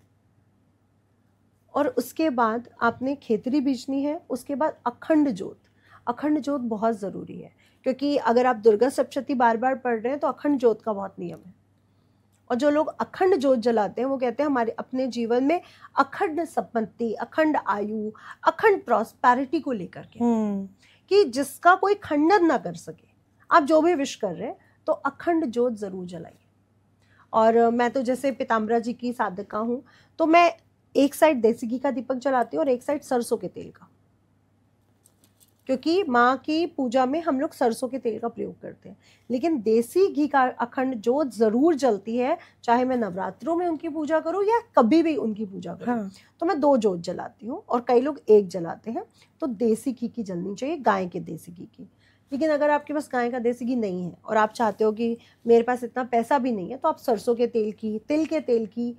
और उसके बाद आपने खेतरी बीजनी है, उसके बाद अखंड ज्योत। अखंड ज्योत बहुत ज़रूरी है, क्योंकि अगर आप दुर्गा सप्तशती बार बार पढ़ रहे हैं तो अखंड ज्योत का बहुत नियम है। और जो लोग अखंड ज्योत जलाते हैं वो कहते हैं हमारे अपने जीवन में अखंड संपत्ति, अखंड आयु, अखंड प्रॉस्पेरिटी को लेकर के, कि जिसका कोई खंडन ना कर सके। आप जो भी विश कर रहे हैं तो अखंड ज्योत जरूर जलाइए। और मैं तो जैसे पीताम्बरा जी की साधका हूँ, तो मैं एक साइड देसी घी का दीपक जलाती हूँ और एक साइड सरसों के तेल का, क्योंकि माँ की पूजा में हम लोग सरसों के तेल का प्रयोग करते हैं। लेकिन देसी घी का अखंड ज्योत जरूर जलती है, चाहे मैं नवरात्रों में उनकी पूजा करूँ या कभी भी उनकी पूजा करूँ। तो मैं 2 ज्योत जलाती हूँ और कई लोग 1 जलाते हैं। तो देसी घी की जलनी चाहिए, गाय के देसी घी की। लेकिन अगर आपके पास गाय का देसी घी नहीं है और आप चाहते हो कि मेरे पास इतना पैसा भी नहीं है, तो आप सरसों के तेल की, तिल के तेल की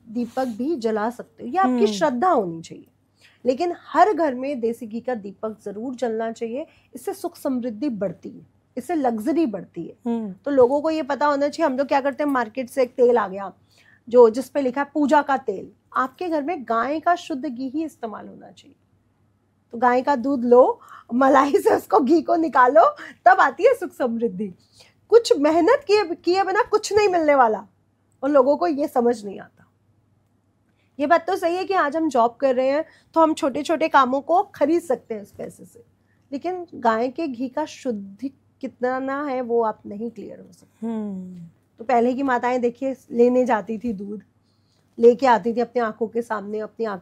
दीपक भी जला सकते हो। ये आपकी श्रद्धा होनी चाहिए। लेकिन हर घर में देसी घी का दीपक जरूर जलना चाहिए, इससे सुख समृद्धि बढ़ती है, इससे लग्जरी बढ़ती है। तो लोगों को ये पता होना चाहिए। हम लोग क्या करते हैं, मार्केट से एक तेल आ गया जो जिस पे लिखा है पूजा का तेल। आपके घर में गाय का शुद्ध घी ही इस्तेमाल होना चाहिए। तो गाय का दूध लो, मलाई से उसको घी को निकालो, तब आती है सुख समृद्धि। कुछ मेहनत किए बिना कुछ नहीं मिलने वाला, और लोगों को ये समझ नहीं आता। ये बात तो सही है कि आज हम जॉब कर रहे हैं तो हम छोटे छोटे कामों को खरीद सकते हैं इस पैसे से, लेकिन गाय के घी का शुद्ध कितना है वो आप नहीं क्लियर हो सकते। तो पहले की माताएं देखिए लेने जाती थी, दूध लेके आती थी अपनी आंखों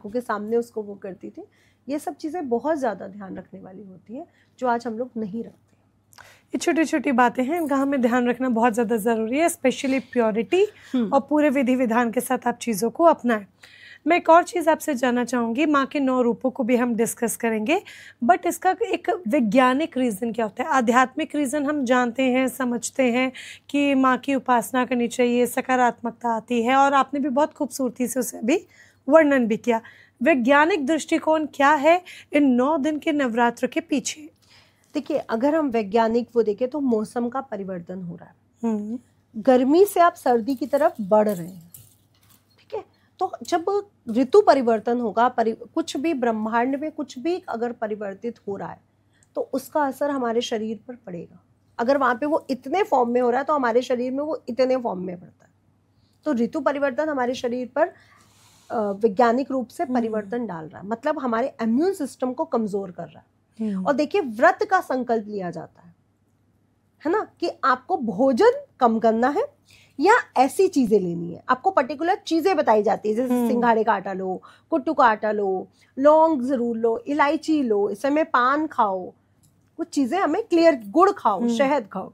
के सामने उसको वो करती थी। ये सब चीज़ें बहुत ज़्यादा ध्यान रखने वाली होती हैं, जो आज हम लोग नहीं रखते। ये छोटी छोटी बातें हैं, इनका हमें ध्यान रखना बहुत ज़्यादा ज़रूरी है, स्पेशली प्योरिटी और पूरे विधि विधान के साथ आप चीज़ों को अपनाएं। मैं एक और चीज़ आपसे जानना चाहूँगी, माँ के 9 रूपों को भी हम डिस्कस करेंगे, बट इसका एक वैज्ञानिक रीज़न क्या होता है? आध्यात्मिक रीज़न हम जानते हैं, समझते हैं कि माँ की उपासना करनी चाहिए, सकारात्मकता आती है, और आपने भी बहुत खूबसूरती से उसे अभी वर्णन भी किया। वैज्ञानिक दृष्टिकोण क्या है इन 9 दिन के नवरात्र के पीछे? देखिए, अगर हम वैज्ञानिक वो देखें तो मौसम का परिवर्तन हो रहा है। गर्मी से आप सर्दी की तरफ बढ़ रहे हैं, ठीक है? तो जब ऋतु परिवर्तन होगा, कुछ भी ब्रह्मांड में कुछ भी अगर परिवर्तित हो रहा है तो उसका असर हमारे शरीर पर पड़ेगा। अगर वहाँ पे वो इतने फॉर्म में हो रहा है तो हमारे शरीर में वो इतने फॉर्म में पड़ता है। तो ऋतु परिवर्तन हमारे शरीर पर वैज्ञानिक रूप से परिवर्तन डाल रहा है, मतलब हमारे इम्यून सिस्टम को कमजोर कर रहा है। और देखिए, व्रत का संकल्प लिया जाता है ना, कि आपको भोजन कम करना है या ऐसी चीजें लेनी है, आपको पर्टिकुलर चीजें बताई जाती है, जैसे सिंघाड़े का आटा लो, कुट्टू का आटा लो, लौंग जरूर लो, इलायची लो, इस समय पान खाओ, कुछ चीजें हमें क्लियर, गुड़ खाओ, शहद खाओ।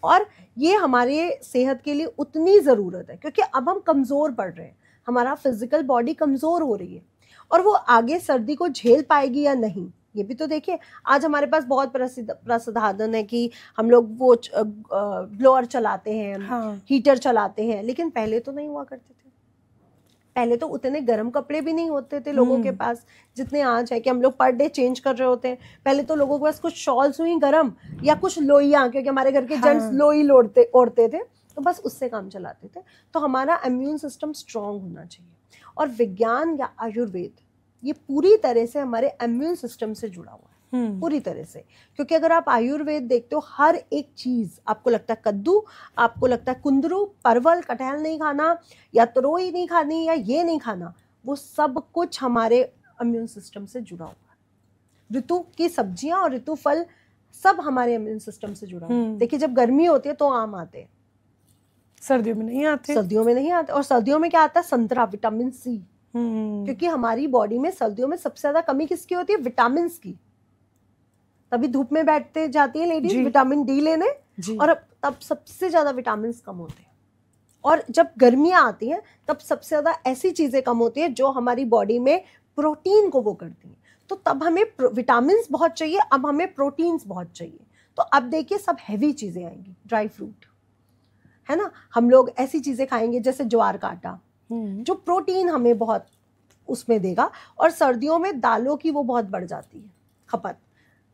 और ये हमारे सेहत के लिए उतनी जरूरत है, क्योंकि अब हम कमजोर पड़ रहे हैं, हमारा फिजिकल बॉडी कमजोर हो रही है, और वो आगे सर्दी को झेल पाएगी या नहीं, ये भी तो देखिए। आज हमारे पास बहुत प्रसाधन है कि हम लोग वो ब्लोअर चलाते हैं, हाँ। हीटर चलाते हैं, लेकिन पहले तो नहीं हुआ करते थे। पहले तो उतने गर्म कपड़े भी नहीं होते थे लोगों के पास जितने आज है, कि हम लोग पर डे चेंज कर रहे होते हैं। पहले तो लोगों के पास कुछ शॉल्स हुई गर्म, या कुछ लोइयां, क्योंकि हमारे घर के जेंट्स लोई ओढ़ते थे, तो बस उससे काम चलाते थे। तो हमारा इम्यून सिस्टम स्ट्रांग होना चाहिए, और विज्ञान या आयुर्वेद ये पूरी तरह से हमारे इम्यून सिस्टम से जुड़ा हुआ है, पूरी तरह से। क्योंकि अगर आप आयुर्वेद देखते हो, हर एक चीज, आपको लगता है कद्दू, आपको लगता है कुंदरू, परवल, कटहल नहीं खाना, या तरोई नहीं खानी, या ये नहीं खाना, वो सब कुछ हमारे इम्यून सिस्टम से जुड़ा हुआ है। ऋतु की सब्जियां और ऋतु फल सब हमारे इम्यून सिस्टम से जुड़ा हुआ है। देखिए, जब गर्मी होती है तो आम आते हैं, सर्दियों में नहीं आते। सर्दियों में नहीं आते। और सर्दियों में क्या आता है? संतरा, विटामिन सी। क्योंकि हमारी बॉडी में सर्दियों में सबसे ज्यादा कमी किसकी होती है? विटामिन की। तभी धूप में बैठते जाती है लेडीज विटामिन डी लेने, और तब सबसे ज्यादा विटामिन कम होते हैं। और जब गर्मियां आती हैं तब सबसे ज्यादा ऐसी चीजें कम होती है जो हमारी बॉडी में प्रोटीन को वो करती हैं। तो तब हमें विटामिन बहुत चाहिए, अब हमें प्रोटीन्स बहुत चाहिए। तो अब देखिए, सब हैवी चीजें आएंगी, ड्राई फ्रूट है ना, हम लोग ऐसी चीजें खाएंगे जैसे ज्वार का आटा, जो प्रोटीन हमें बहुत उसमें देगा। और सर्दियों में दालों की वो बहुत बढ़ जाती है खपत।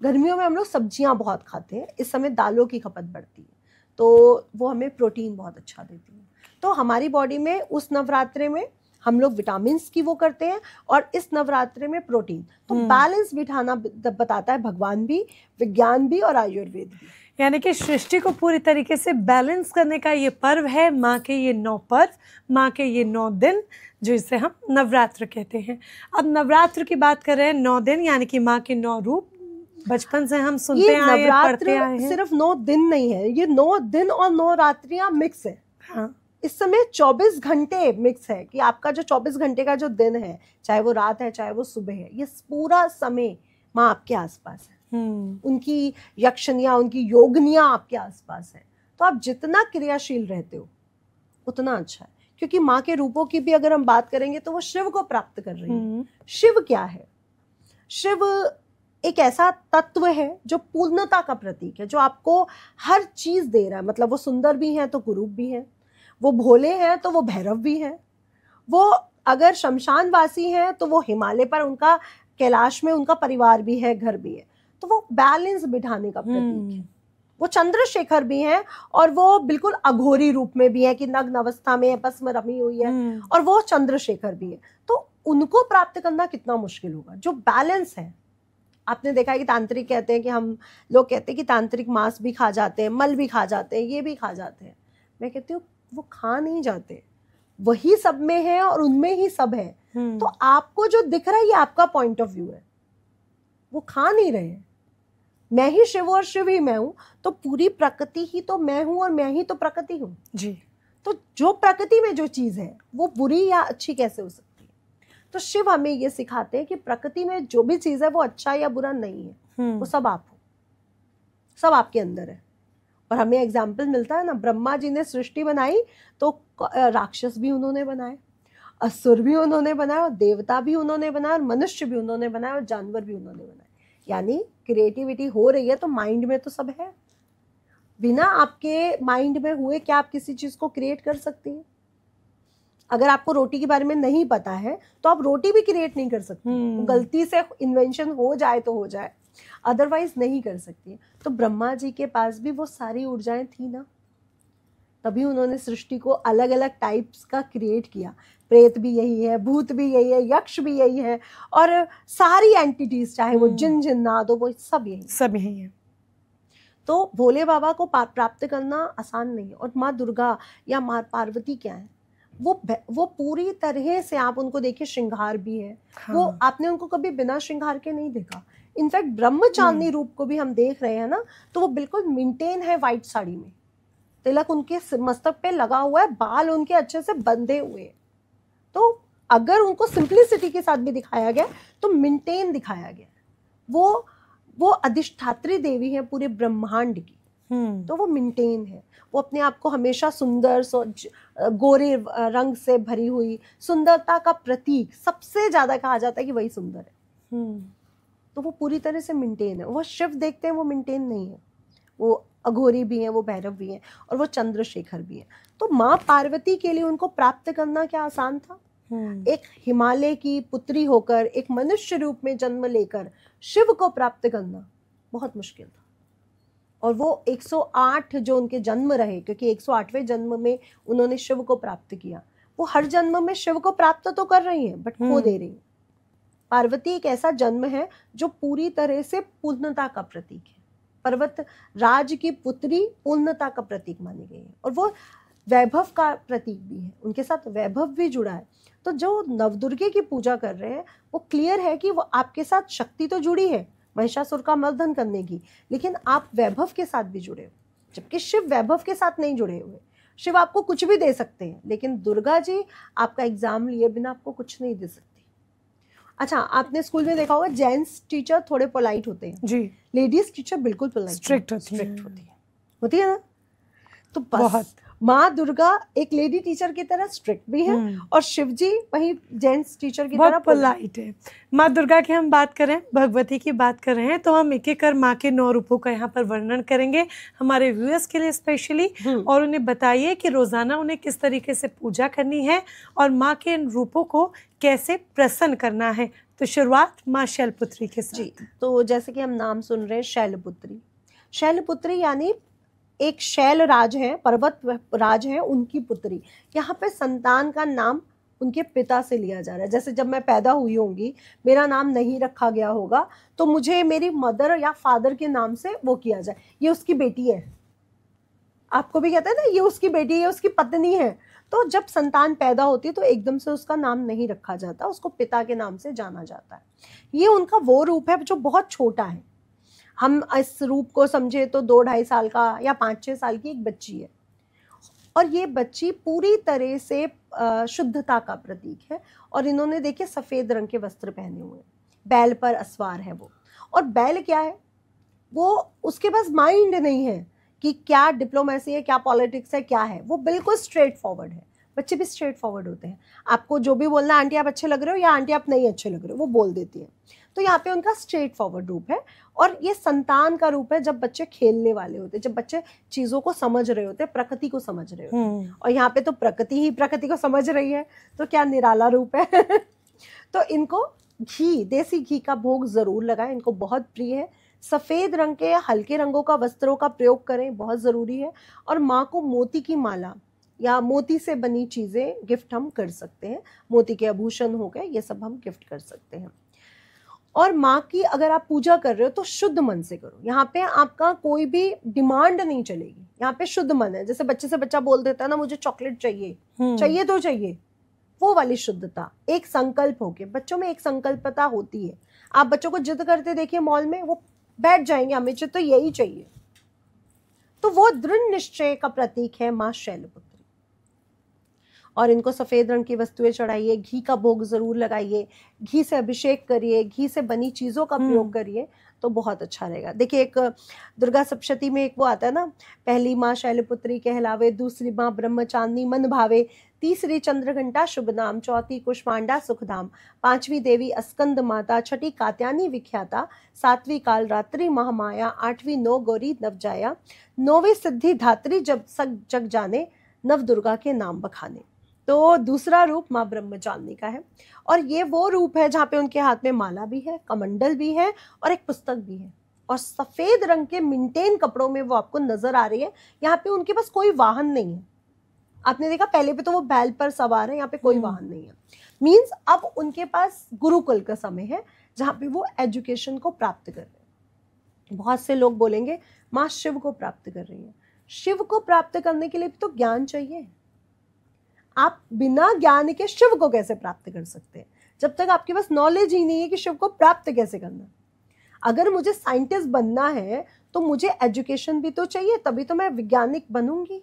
गर्मियों में हम लोग सब्जियां बहुत खाते हैं, इस समय दालों की खपत बढ़ती है, तो वो हमें प्रोटीन बहुत अच्छा देती है। तो हमारी बॉडी में उस नवरात्रे में हम लोग विटामिन की वो करते हैं, और इस नवरात्रे में प्रोटीन। तो बैलेंस बिठाना बताता है भगवान भी, विज्ञान भी, और आयुर्वेद भी। यानी कि सृष्टि को पूरी तरीके से बैलेंस करने का ये पर्व है, माँ के ये 9 पर्व, माँ के ये 9 दिन, जो इसे हम नवरात्र कहते हैं। अब नवरात्र की बात कर रहे हैं, 9 दिन, यानी कि माँ के 9 रूप बचपन से हम सुनते आए हैं, पढ़ते आए हैं। सिर्फ 9 दिन नहीं है, ये 9 दिन और 9 रात्रियां मिक्स है। हाँ। इस समय 24 घंटे मिक्स है, कि आपका जो 24 घंटे का जो दिन है, चाहे वो रात है चाहे वो सुबह है, ये पूरा समय माँ आपके आसपास है। उनकी यक्षनियां, उनकी योगनियां आपके आसपास है। तो आप जितना क्रियाशील रहते हो उतना अच्छा है। क्योंकि माँ के रूपों की भी अगर हम बात करेंगे तो वो शिव को प्राप्त कर रही है। शिव क्या है? शिव एक ऐसा तत्व है जो पूर्णता का प्रतीक है, जो आपको हर चीज दे रहा है। मतलब वो सुंदर भी है तो कुरूप भी है, वो भोले हैं तो वो भैरव भी है, वो अगर शमशानवासी है तो वो हिमालय पर उनका कैलाश में उनका परिवार भी है, घर भी है। तो वो बैलेंस बिठाने का प्रतीक है। वो चंद्रशेखर भी हैं, और वो बिल्कुल अघोरी रूप में भी है, कि नग्न अवस्था में भस्म रमी हुई है, और वो चंद्रशेखर भी है। तो उनको प्राप्त करना कितना मुश्किल होगा, जो बैलेंस है। आपने देखा है कि तांत्रिक कहते हैं, कि हम लोग कहते हैं कि तांत्रिक मांस भी खा जाते हैं, मल भी खा जाते हैं, ये भी खा जाते हैं। मैं कहती हूँ वो खा नहीं जाते, वही सब में है और उनमें ही सब है। तो आपको जो दिख रहा है ये आपका पॉइंट ऑफ व्यू है, वो खा नहीं रहे हैं। मैं ही शिव और शिव ही मैं हूं, तो पूरी प्रकृति ही तो मैं हूं, और मैं ही तो प्रकृति हूं जी। तो जो प्रकृति में जो चीज है वो बुरी या अच्छी कैसे हो सकती है? तो शिव हमें ये सिखाते हैं कि प्रकृति में जो भी चीज है वो अच्छा या बुरा नहीं है, वो सब आप हो, सब आपके अंदर है। और हमें एग्जाम्पल मिलता है ना, ब्रह्मा जी ने सृष्टि बनाई तो राक्षस भी उन्होंने बनाए, असुर भी उन्होंने बनाया, और देवता भी उन्होंने बनाया, और मनुष्य भी उन्होंने बनाया, और जानवर भी उन्होंने बनाए। यानी क्रिएटिविटी हो रही है तो माइंड में तो सब है। बिना आपके माइंड में हुए क्या आप किसी चीज को क्रिएट कर सकती हैं? अगर आपको रोटी के बारे में नहीं पता है तो आप रोटी भी क्रिएट नहीं कर सकती। गलती से इन्वेंशन हो जाए तो हो जाए, अदरवाइज नहीं कर सकती। तो ब्रह्मा जी के पास भी वो सारी ऊर्जाएं थी ना, तभी उन्होंने सृष्टि को अलग अलग टाइप्स का क्रिएट किया। प्रेत भी यही है, भूत भी यही है, यक्ष भी यही है, और सारी एंटिटीज, चाहे वो जिन जिन्नात हो, वो सब यही है। तो भोले बाबा को प्राप्त करना आसान नहीं है। और माँ दुर्गा या माँ पार्वती क्या है, वो पूरी तरह से, आप उनको देखिए, श्रृंगार भी है। हाँ। वो आपने उनको कभी बिना श्रृंगार के नहीं देखा। इनफैक्ट ब्रह्मचारिणी रूप को भी हम देख रहे हैं ना, तो वो बिल्कुल मेंटेन है व्हाइट साड़ी में, तिलक उनके मस्तक पे लगा हुआ है, बाल उनके अच्छे से बंधे हुए हैं। तो अगर उनको सिंप्लिसिटी के साथ भी दिखाया गया तो मेंटेन दिखाया गया। वो अधिष्ठात्री देवी है पूरे ब्रह्मांड की, तो वो मेंटेन है। वो अपने आप को हमेशा सुंदर, गोरे रंग से भरी हुई, सुंदरता का प्रतीक सबसे ज्यादा कहा जाता है कि वही सुंदर है। तो वो पूरी तरह से मेंटेन है। वो शिव देखते हैं वो मेंटेन नहीं है, वो अघोरी भी हैं, वो भैरव भी हैं, और वो चंद्रशेखर भी हैं। तो माँ पार्वती के लिए उनको प्राप्त करना क्या आसान था? एक हिमालय की पुत्री होकर, एक मनुष्य रूप में जन्म लेकर शिव को प्राप्त करना बहुत मुश्किल था। और वो 108 जो उनके जन्म रहे, क्योंकि 108वें जन्म में उन्होंने शिव को प्राप्त किया, वो हर जन्म में शिव को प्राप्त तो कर रही हैं बट खो दे रही हैं। पार्वती एक ऐसा जन्म है जो पूरी तरह से पूर्णता का प्रतीक है। पर्वत राज की पुत्री पूर्णता का प्रतीक मानी गई है, और वो वैभव का प्रतीक भी है, उनके साथ वैभव भी जुड़ा है। तो जो नवदुर्गे की पूजा कर रहे हैं वो क्लियर है कि वो आपके साथ शक्ति तो जुड़ी है महिषासुर का मर्दन करने की, लेकिन आप वैभव के साथ भी जुड़े हो, जबकि शिव वैभव के साथ नहीं जुड़े हुए। शिव आपको कुछ भी दे सकते हैं, लेकिन दुर्गा जी आपका एग्जाम लिए बिना आपको कुछ नहीं दे सकती। अच्छा, आपने स्कूल में देखा होगा जेंट्स टीचर थोड़े पोलाइट होते हैं जी, लेडीज टीचर बिल्कुल पोलाइट स्ट्रिक्ट होती है ना। तो बहुत माँ दुर्गा एक लेडी टीचर की तरह स्ट्रिक्ट भी है, और शिवजी वही जेंट्स टीचर की तरह पोलाइट है। माँ दुर्गा की हम बात करें, भगवती की बात कर रहे हैं, तो हम एक एक कर माँ के 9 रूपों का यहाँ पर वर्णन करेंगे हमारे व्यूअर्स के लिए स्पेशली, और उन्हें बताइए कि रोजाना उन्हें किस तरीके से पूजा करनी है और माँ के इन रूपों को कैसे प्रसन्न करना है। तो शुरुआत माँ शैलपुत्री के साथ। जी, तो जैसे कि हम नाम सुन रहे हैं शैलपुत्री, शैलपुत्री यानी एक शैल राज है, पर्वत राज है, उनकी पुत्री। यहाँ पे संतान का नाम उनके पिता से लिया जा रहा है। जैसे जब मैं पैदा हुई होंगी, मेरा नाम नहीं रखा गया होगा, तो मुझे मेरी मदर या फादर के नाम से वो किया जाए, ये उसकी बेटी है। आपको भी कहते हैं ना, ये उसकी बेटी है, उसकी पत्नी है। तो जब संतान पैदा होती है तो एकदम से उसका नाम नहीं रखा जाता, उसको पिता के नाम से जाना जाता है। ये उनका वो रूप है जो बहुत छोटा है। हम इस रूप को समझे तो 2-2.5 साल का या 5-6 साल की एक बच्ची है, और ये बच्ची पूरी तरह से शुद्धता का प्रतीक है। और इन्होंने देखिए सफेद रंग के वस्त्र पहने हुए हैं, बैल पर अस्वार है वो। और बैल क्या है, वो उसके पास माइंड नहीं है कि क्या डिप्लोमेसी है, क्या पॉलिटिक्स है, क्या है। वो बिल्कुल स्ट्रेट फॉरवर्ड है। बच्चे भी स्ट्रेट फॉरवर्ड होते हैं, आपको जो भी बोलना, आंटी आप अच्छे लग रहे हो या आंटी आप नहीं अच्छे लग रहे हो, वो बोल देती है। तो यहाँ पे उनका स्ट्रेट फॉरवर्ड रूप है। और ये संतान का रूप है जब बच्चे खेलने वाले होते हैं, जब बच्चे चीजों को समझ रहे होते हैं, प्रकृति को समझ रहे होते हैं। और यहाँ पे तो प्रकृति ही प्रकृति को समझ रही है, तो क्या निराला रूप है। तो इनको घी, देसी घी का भोग जरूर लगाएं, इनको बहुत प्रिय है। सफेद रंग के हल्के रंगों का वस्त्रों का प्रयोग करें, बहुत जरूरी है। और माँ को मोती की माला या मोती से बनी चीजें गिफ्ट हम कर सकते हैं, मोती के आभूषण हो गए, ये सब हम गिफ्ट कर सकते हैं। और माँ की अगर आप पूजा कर रहे हो तो शुद्ध मन से करो। यहाँ पे आपका कोई भी डिमांड नहीं चलेगी, यहाँ पे शुद्ध मन है। जैसे बच्चे से बच्चा बोल देता है ना, मुझे चॉकलेट चाहिए, चाहिए तो चाहिए, वो वाली शुद्धता। एक संकल्प होके, बच्चों में एक संकल्पता होती है। आप बच्चों को जिद करते देखिए मॉल में, वो बैठ जाएंगे, हमें तो यही चाहिए। तो वो दृढ़ निश्चय का प्रतीक है माँ शैलपुत्री। और इनको सफेद रंग की वस्तुएं चढ़ाइए, घी का भोग जरूर लगाइए, घी से अभिषेक करिए, घी से बनी चीजों का प्रयोग करिए, तो बहुत अच्छा रहेगा। देखिए एक दुर्गा सप्तशती में एक वो आता है ना, पहली माँ शैलपुत्री कहलावे, दूसरी माँ ब्रह्मचारिणी मन भावे, तीसरी चंद्रघंटा शुभ नाम, चौथी कुष्मांडा सुखधाम, पांचवी देवी अस्कंद माता, छठी कात्यायनी विख्याता, सातवीं काल रात्रि महामाया, आठवीं नौ गौरी नवजाया, नौवीं सिद्धि धात्री जब सग जग जाने, नव दुर्गा के नाम बखाने। तो दूसरा रूप माँ ब्रह्मचारिणी का है। और ये वो रूप है जहाँ पे उनके हाथ में माला भी है, कमंडल भी है, और एक पुस्तक भी है, और सफेद रंग के मिंटेन कपड़ों में वो आपको नजर आ रही है। यहाँ पे उनके पास कोई वाहन नहीं है। आपने देखा पहले पे तो वो बैल पर सवार है, यहाँ पे कोई वाहन नहीं है। मीन्स अब उनके पास गुरुकुल का समय है जहाँ पे वो एजुकेशन को प्राप्त कर रहे हैं। बहुत से लोग बोलेंगे माँ शिव को प्राप्त कर रही है। शिव को प्राप्त करने के लिए भी तो ज्ञान चाहिए। आप बिना ज्ञान के शिव को कैसे प्राप्त कर सकते हैं, जब तक आपके पास नॉलेज ही नहीं है कि शिव को प्राप्त कैसे करना। अगर मुझे साइंटिस्ट बनना है तो मुझे एजुकेशन भी तो चाहिए, तभी तो मैं वैज्ञानिक बनूंगी।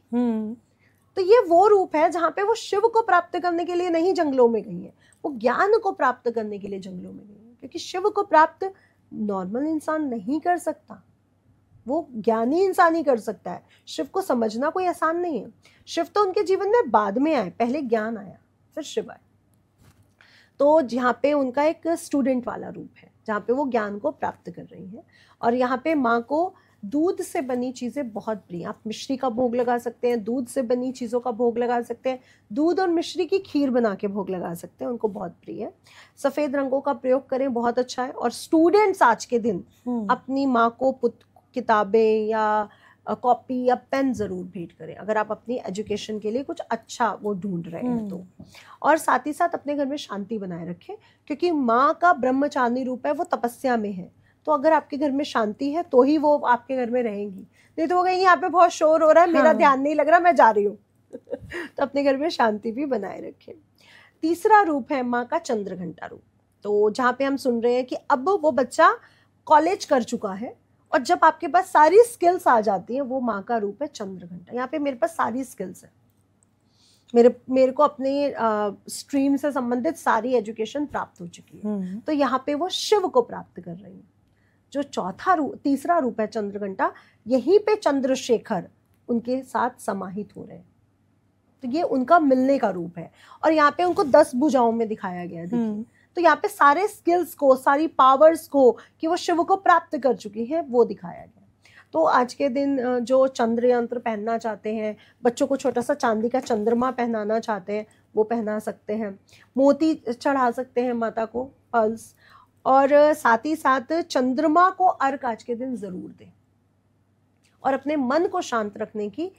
तो ये वो रूप है जहाँ पे वो शिव को प्राप्त करने के लिए नहीं जंगलों में गई है, वो ज्ञान को प्राप्त करने के लिए जंगलों में गई है, क्योंकि शिव को प्राप्त नॉर्मल इंसान नहीं कर सकता, वो ज्ञानी इंसान ही कर सकता है। शिव को समझना कोई आसान नहीं है। शिव तो उनके जीवन में बाद में आए, पहले ज्ञान आया फिर शिव आए। तो जहाँ पे उनका एक स्टूडेंट वाला रूप है, जहाँ पे वो ज्ञान को प्राप्त कर रही है। और यहाँ पे माँ को दूध से बनी चीज़ें बहुत प्रिय, आप मिश्री का भोग लगा सकते हैं, दूध से बनी चीज़ों का भोग लगा सकते हैं, दूध और मिश्री की खीर बना के भोग लगा सकते हैं, उनको बहुत प्रिय है। सफ़ेद रंगों का प्रयोग करें, बहुत अच्छा है। और स्टूडेंट्स आज के दिन अपनी माँ को किताबें या कॉपी या पेन ज़रूर भेंट करें, अगर आप अपनी एजुकेशन के लिए कुछ अच्छा वो ढूंढ रहे हैं तो। और साथ ही साथ अपने घर में शांति बनाए रखें, क्योंकि माँ का ब्रह्मचारिणी रूप है, वो तपस्या में है। तो अगर आपके घर में शांति है तो ही वो आपके घर में रहेंगी, नहीं तो वो कहेंगी यहाँ पे बहुत शोर हो रहा है, मेरा ध्यान नहीं लग रहा, मैं जा रही हूँ। तो अपने घर में शांति भी बनाए रखें। तीसरा रूप है माँ का चंद्रघंटा रूप। तो जहाँ पे हम सुन रहे हैं कि अब वो बच्चा कॉलेज कर चुका है और जब आपके पास सारी स्किल्स आ जाती हैं, वो माँ का रूप है चंद्रघंटा। यहाँ पे मेरे पास सारी स्किल्स है, मेरे को अपने स्ट्रीम से संबंधित सारी एजुकेशन प्राप्त हो चुकी है, तो यहाँ पे वो शिव को प्राप्त कर रही है। जो तीसरा रूप है चंद्रघंटा, यहीं पे चंद्रशेखर उनके साथ समाहित हो रहे हैं, तो ये उनका मिलने का रूप है। और यहाँ पे उनको 10 भुजाओं में दिखाया गया है, देखिए। तो यहाँ पे सारे स्किल्स को, सारी पावर्स को कि वो शिव को प्राप्त कर चुकी है, वो दिखाया गया। तो आज के दिन जो चंद्र यंत्र पहनना चाहते हैं, बच्चों को छोटा सा चांदी का चंद्रमा पहनाना चाहते हैं, वो पहना सकते हैं। मोती चढ़ा सकते हैं माता को, पल्स। और साथ ही साथ चंद्रमा को अर्घ आज के दिन जरूर दें और अपने मन को शांत रखने की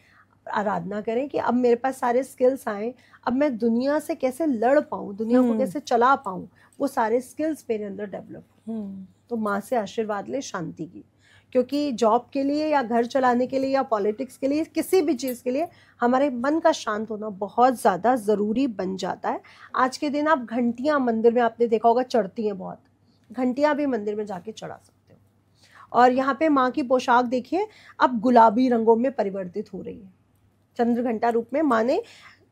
आराधना करें कि अब मेरे पास सारे स्किल्स आए, अब मैं दुनिया से कैसे लड़ पाऊँ, दुनिया को कैसे चला पाऊँ, वो सारे स्किल्स मेरे अंदर डेवलप हो। तो माँ से आशीर्वाद ले शांति की, क्योंकि जॉब के लिए या घर चलाने के लिए या पॉलिटिक्स के लिए, किसी भी चीज़ के लिए हमारे मन का शांत होना बहुत ज़्यादा ज़रूरी बन जाता है। आज के दिन आप घंटियाँ मंदिर में, आपने देखा होगा, चढ़ती हैं, बहुत घंटियाँ भी मंदिर में जाके चढ़ा सकते हो। और यहाँ पे माँ की पोशाक देखिए, अब गुलाबी रंगों में परिवर्तित हो रही है। चंद्रघंटा रूप में माँ ने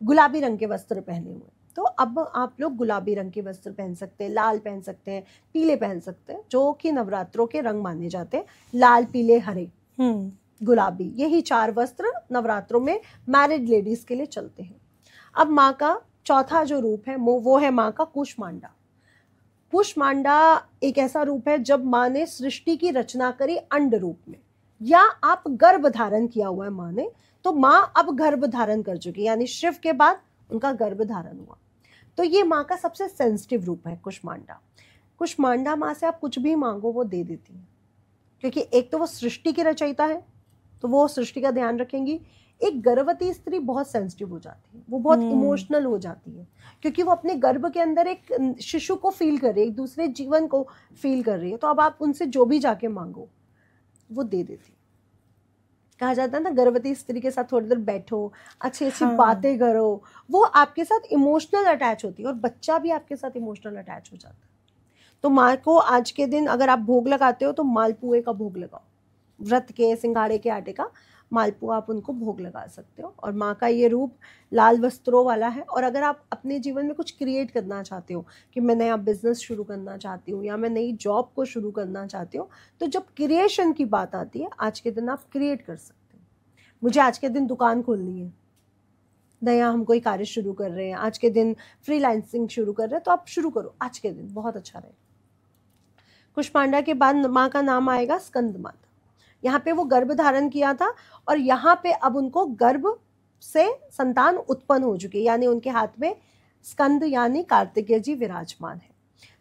गुलाबी रंग के वस्त्र पहने हुए, तो अब आप लोग गुलाबी रंग के वस्त्र पहन सकते हैं, लाल पहन सकते हैं, पीले पहन सकते हैं, जो कि नवरात्रों के रंग माने जाते हैं। लाल, पीले, हरे, गुलाबी, यही 4 वस्त्र नवरात्रों में मैरिड लेडीज के लिए चलते हैं। अब माँ का चौथा जो रूप है वो है माँ का कुष्मांडा। कुष्मांडा एक ऐसा रूप है जब माँ ने सृष्टि की रचना करी अंड रूप में, या आप गर्भ धारण किया हुआ है माँ ने, तो माँ अब गर्भ धारण कर चुकी, यानी शिव के बाद उनका गर्भ धारण हुआ। तो ये माँ का सबसे सेंसिटिव रूप है कुष्मांडा। कुष्मांडा माँ से आप कुछ भी मांगो वो दे देती है, क्योंकि एक तो वो सृष्टि की रचयिता है, तो वो सृष्टि का ध्यान रखेंगी। एक गर्भवती स्त्री बहुत सेंसिटिव हो जाती है, वो बहुत इमोशनल हो जाती है, क्योंकि वो अपने गर्भ के अंदर एक शिशु को फील कर रही है, एक दूसरे जीवन को फील कर रही है। तो अब आप उनसे जो भी जाके मांगो वो दे देती है। कहा जाता है ना, गर्भवती स्त्री के साथ थोड़ी देर बैठो, अच्छी अच्छी बातें करो, वो आपके साथ इमोशनल अटैच होती है और बच्चा भी आपके साथ इमोशनल अटैच हो जाता है। तो माँ को आज के दिन अगर आप भोग लगाते हो तो मालपुए का भोग लगाओ, व्रत के, सिंघाड़े के आटे का मालपुआ आप उनको भोग लगा सकते हो। और माँ का ये रूप लाल वस्त्रों वाला है। और अगर आप अपने जीवन में कुछ क्रिएट करना चाहते हो कि मैं नया बिजनेस शुरू करना चाहती हूँ या मैं नई जॉब को शुरू करना चाहती हूँ, तो जब क्रिएशन की बात आती है, आज के दिन आप क्रिएट कर सकते हो। मुझे आज के दिन दुकान खोलनी है, नया हम कोई कार्य शुरू कर रहे हैं, आज के दिन फ्रीलांसिंग शुरू कर रहे हैं, तो आप शुरू करो, आज के दिन बहुत अच्छा रहे। कुष्मांडा के बाद माँ का नाम आएगा स्कंद माता। यहाँ पे वो गर्भ धारण किया था और यहाँ पे अब उनको गर्भ से संतान उत्पन्न हो चुकी है, यानी उनके हाथ में स्कंद यानी कार्तिकेय जी विराजमान है।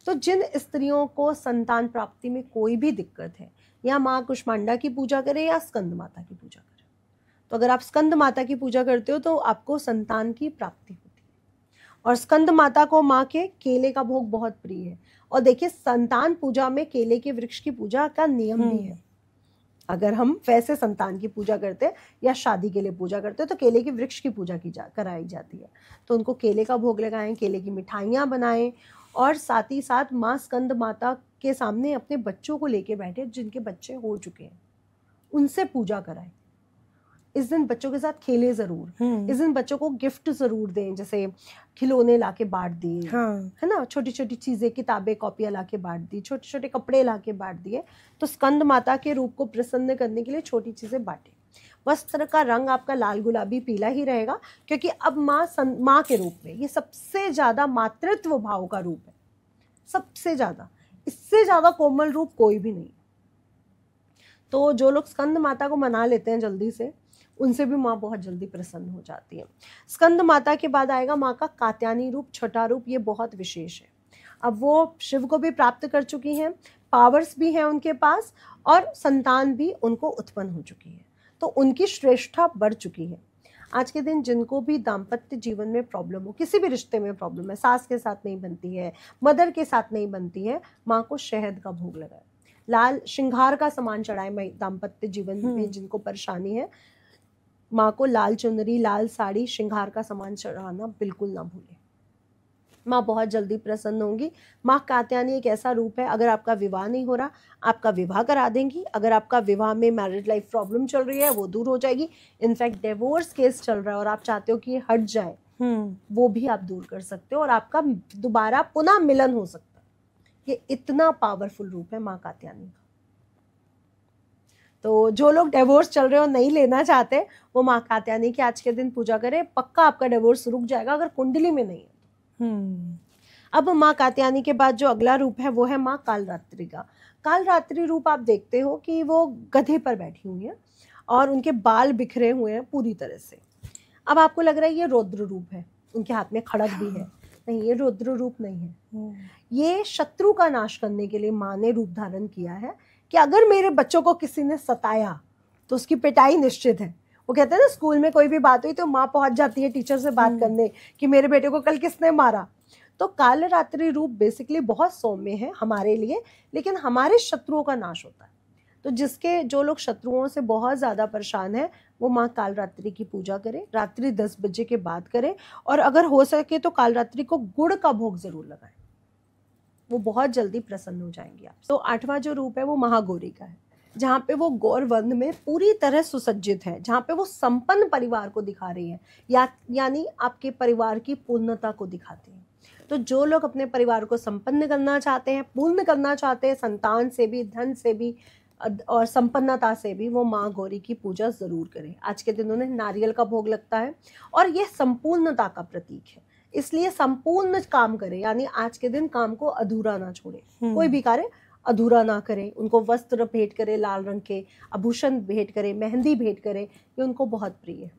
तो जिन स्त्रियों को संतान प्राप्ति में कोई भी दिक्कत है, या माँ कुष्मांडा की पूजा करें या स्कंद माता की पूजा करें, तो अगर आप स्कंद माता की पूजा करते हो तो आपको संतान की प्राप्ति होती है। और स्कंद माता को माँ के केले का भोग बहुत प्रिय है। और देखिए, संतान पूजा में केले के वृक्ष की पूजा का नियम भी है। अगर हम वैसे संतान की पूजा करते हैं या शादी के लिए पूजा करते हैं तो केले के वृक्ष की पूजा कराई जाती है। तो उनको केले का भोग लगाएं, केले की मिठाइयाँ बनाएं और साथ ही साथ माँ स्कंद माता के सामने अपने बच्चों को लेके बैठे जिनके बच्चे हो चुके हैं, उनसे पूजा कराएं। इस दिन बच्चों के साथ खेले जरूर, इस दिन बच्चों को गिफ्ट जरूर दें, जैसे खिलौने लाके बांट दिए, है ना, छोटी छोटी चीजें, किताबें कॉपियां लाके बांट दी, छोटे छोटे कपड़े लाके बांट दिए। तो स्कंद माता के रूप को प्रसन्न करने के लिए छोटी चीजें बांटें। वस्त्र का रंग आपका लाल गुलाबी पीला ही रहेगा, क्योंकि अब माँ के रूप में ये सबसे ज्यादा मातृत्व भाव का रूप है, सबसे ज्यादा, इससे ज्यादा कोमल रूप कोई भी नहीं। तो जो लोग स्कंद माता को मना लेते हैं जल्दी से, उनसे भी माँ बहुत जल्दी प्रसन्न हो जाती है। स्कंद माता के बाद आएगा माँ का कात्यायनी रूप, छठा रूप। ये बहुत विशेष है। अब वो शिव को भी प्राप्त कर चुकी हैं, पावर्स भी हैं उनके पास, और संतान भी उनको उत्पन्न हो चुकी है, तो उनकी श्रेष्ठता बढ़ चुकी है। आज के दिन जिनको भी दाम्पत्य जीवन में प्रॉब्लम हो, किसी भी रिश्ते में प्रॉब्लम है, सास के साथ नहीं बनती है, मदर के साथ नहीं बनती है, माँ को शहद का भोग लगाए, लाल श्रृंगार का सामान चढ़ाए। दाम्पत्य जीवन में जिनको परेशानी है, माँ को लाल चुनरी, लाल साड़ी, श्रृंगार का सामान चढ़ाना बिल्कुल ना भूलें। माँ बहुत जल्दी प्रसन्न होंगी। माँ कात्यायनी एक ऐसा रूप है, अगर आपका विवाह नहीं हो रहा, आपका विवाह करा देंगी। अगर आपका विवाह में मैरिड लाइफ प्रॉब्लम चल रही है, वो दूर हो जाएगी। इनफैक्ट डिवोर्स केस चल रहा है और आप चाहते हो कि ये हट जाए, वो भी आप दूर कर सकते हो और आपका दोबारा पुनः मिलन हो सकता है। ये इतना पावरफुल रूप है माँ कात्यायनी का। तो जो लोग डिवोर्स चल रहे हो, नहीं लेना चाहते, वो माँ कात्यायनी की आज के दिन पूजा करें, पक्का आपका डिवोर्स रुक जाएगा, अगर कुंडली में नहीं है। अब माँ कात्यायनी के बाद जो अगला रूप है वो है माँ कालरात्रि का। कालरात्रि रूप आप देखते हो कि वो गधे पर बैठी हुई है और उनके बाल बिखरे हुए हैं पूरी तरह से। अब आपको लग रहा है ये रौद्र रूप है, उनके हाथ में खड़ग भी है। नहीं, ये रौद्र रूप नहीं है। ये शत्रु का नाश करने के लिए माँ ने रूप धारण किया है कि अगर मेरे बच्चों को किसी ने सताया तो उसकी पिटाई निश्चित है। वो कहते हैं ना, स्कूल में कोई भी बात हुई तो माँ पहुंच जाती है टीचर से बात करने कि मेरे बेटे को कल किसने मारा। तो कालरात्रि रूप बेसिकली बहुत सौम्य है हमारे लिए, लेकिन हमारे शत्रुओं का नाश होता है। तो जो लोग शत्रुओं से बहुत ज़्यादा परेशान है, वो माँ कालरात्रि की पूजा करें, रात्रि 10 बजे के बाद करें, और अगर हो सके तो कालरात्रि को गुड़ का भोग जरूर लगाएं, वो बहुत जल्दी प्रसन्न हो जाएंगे आप। तो 8वां जो रूप है वो महागौरी का है, जहाँ पे वो गौर वन में पूरी तरह सुसज्जित है, जहाँ पे वो संपन्न परिवार को दिखा रही है, यानी आपके परिवार की पूर्णता को दिखाती है। तो जो लोग अपने परिवार को संपन्न करना चाहते हैं, पूर्ण करना चाहते हैं, संतान से भी, धन से भी और संपन्नता से भी, वो माँ गौरी की पूजा जरूर करें। आज के दिन उन्हें नारियल का भोग लगता है और ये संपूर्णता का प्रतीक है, इसलिए संपूर्ण काम करें, यानी आज के दिन काम को अधूरा ना छोड़े, कोई भी कार्य अधूरा ना करें। उनको वस्त्र भेंट करें, लाल रंग के आभूषण भेंट करें, मेहंदी भेंट करें, ये उनको बहुत प्रिय है।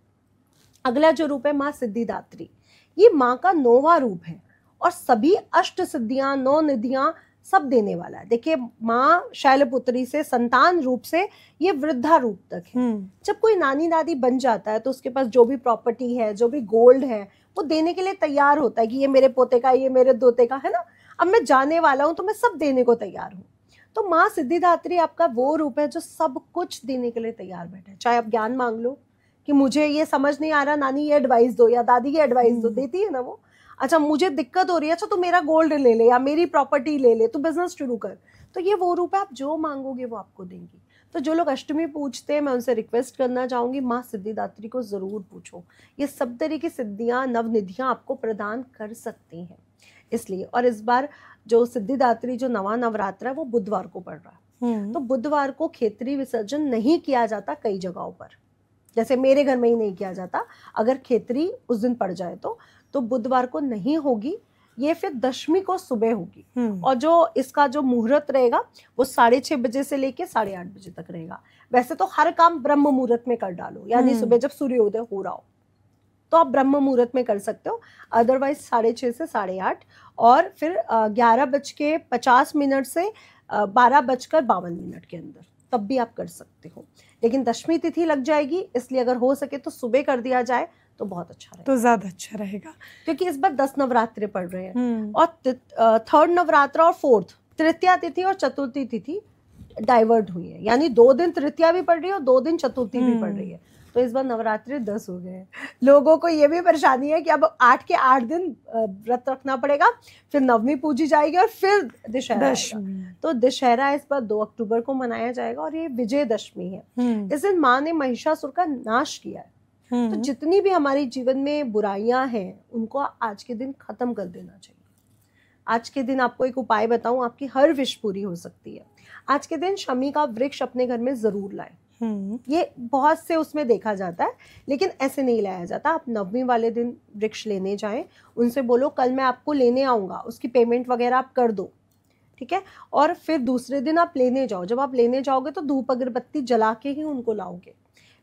अगला जो रूप है माँ सिद्धिदात्री, ये माँ का 9वां रूप है और सभी अष्ट सिद्धियां, 9 निधियां सब देने वाला है। देखिए, माँ शैलपुत्री से संतान रूप से ये वृद्धा रूप तक है। जब कोई नानी दादी बन जाता है तो उसके पास जो भी प्रॉपर्टी है, जो भी गोल्ड है, वो देने के लिए तैयार होता है कि ये मेरे पोते का, ये मेरे दोते का है ना, अब मैं जाने वाला हूँ तो मैं सब देने को तैयार हूँ। तो माँ सिद्धिदात्री आपका वो रूप है जो सब कुछ देने के लिए तैयार बैठा है। चाहे आप ज्ञान मांग लो कि मुझे ये समझ नहीं आ रहा, नानी ये एडवाइस दो या दादी ये एडवाइस दो, देती है ना वो। अच्छा, मुझे दिक्कत हो रही है, अच्छा तू मेरा गोल्ड ले ले या मेरी प्रॉपर्टी ले ले, तू बिजनेस शुरू कर। तो ये वो रूप है, आप जो मांगोगे वो आपको देंगी। तो जो लोग अष्टमी पूजते हैं, मैं उनसे रिक्वेस्ट करना चाहूंगी, माँ सिद्धिदात्री को जरूर पूछो। ये सब तरह की सिद्धियां, नवनिधियां आपको प्रदान कर सकती हैं इसलिए। और इस बार जो सिद्धिदात्री जो नवरात्र है वो बुधवार को पड़ रहा है, तो बुधवार को खेतरी विसर्जन नहीं किया जाता कई जगहों पर, जैसे मेरे घर में ही नहीं किया जाता। अगर खेतरी उस दिन पड़ जाए तो बुधवार को नहीं होगी, ये फिर दशमी को सुबह होगी। और जो इसका जो मुहूर्त रहेगा वो 6:30 बजे से लेके 8:30 बजे तक रहेगा। वैसे तो हर काम ब्रह्म मुहूर्त में कर डालो, यानी सुबह जब सूर्योदय हो रहा हो तो आप ब्रह्म मुहूर्त में कर सकते हो, अदरवाइज 6:30 से 8:30 और फिर 11:50 से 12:52 के अंदर, तब भी आप कर सकते हो। लेकिन दशमी तिथि लग जाएगी, इसलिए अगर हो सके तो सुबह कर दिया जाए तो बहुत अच्छा रहेगा, तो ज्यादा अच्छा रहेगा, क्योंकि इस बार 10 नवरात्रे पड़ रहे हैं और 3rd नवरात्र और 4th, तृतीया तिथि और चतुर्थी तिथि डाइवर्ट हुई है, यानी 2 दिन तृतीया भी पड़ रही है और 2 दिन चतुर्थी भी पड़ रही है। तो तो इस बार नवरात्रि 10 हो गए हैं। लोगों को ये भी परेशानी है कि अब 8 के 8 दिन व्रत रखना पड़ेगा, फिर नवमी पूजी जाएगी और फिर दशहरा आएगा। तो दशहरा इस बार 2 अक्टूबर को मनाया जाएगा और ये विजयदशमी है। इस दिन माँ ने महिषासुर का नाश किया है। तो जितनी भी हमारे जीवन में बुराइयां हैं उनको आज के दिन खत्म कर देना चाहिए। आज के दिन आपको एक उपाय बताऊं, आपकी हर विश पूरी हो सकती है। आज के दिन शमी का वृक्ष अपने घर में जरूर लाएं। ये बहुत से उसमें देखा जाता है, लेकिन ऐसे नहीं लाया जाता। आप नवमी वाले दिन वृक्ष लेने जाएं, उनसे बोलो कल मैं आपको लेने आऊँगा, उसकी पेमेंट वगैरह आप कर दो, ठीक है। और फिर दूसरे दिन आप लेने जाओ। जब आप लेने जाओगे तो धूप अगरबत्ती जला के ही उनको लाओगे।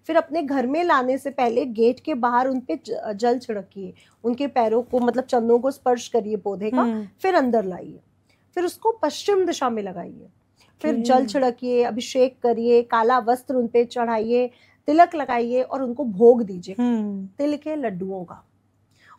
फिर अपने घर में लाने से पहले गेट के बाहर उन पे जल छिड़किए, उनके पैरों को मतलब चरणों को स्पर्श करिए पौधे का, फिर अंदर लाइए, फिर उसको पश्चिम दिशा में लगाइए, फिर जल छिड़किए, अभिषेक करिए, काला वस्त्र उन पे चढ़ाइए, तिलक लगाइए और उनको भोग दीजिए तिल के लड्डुओं का।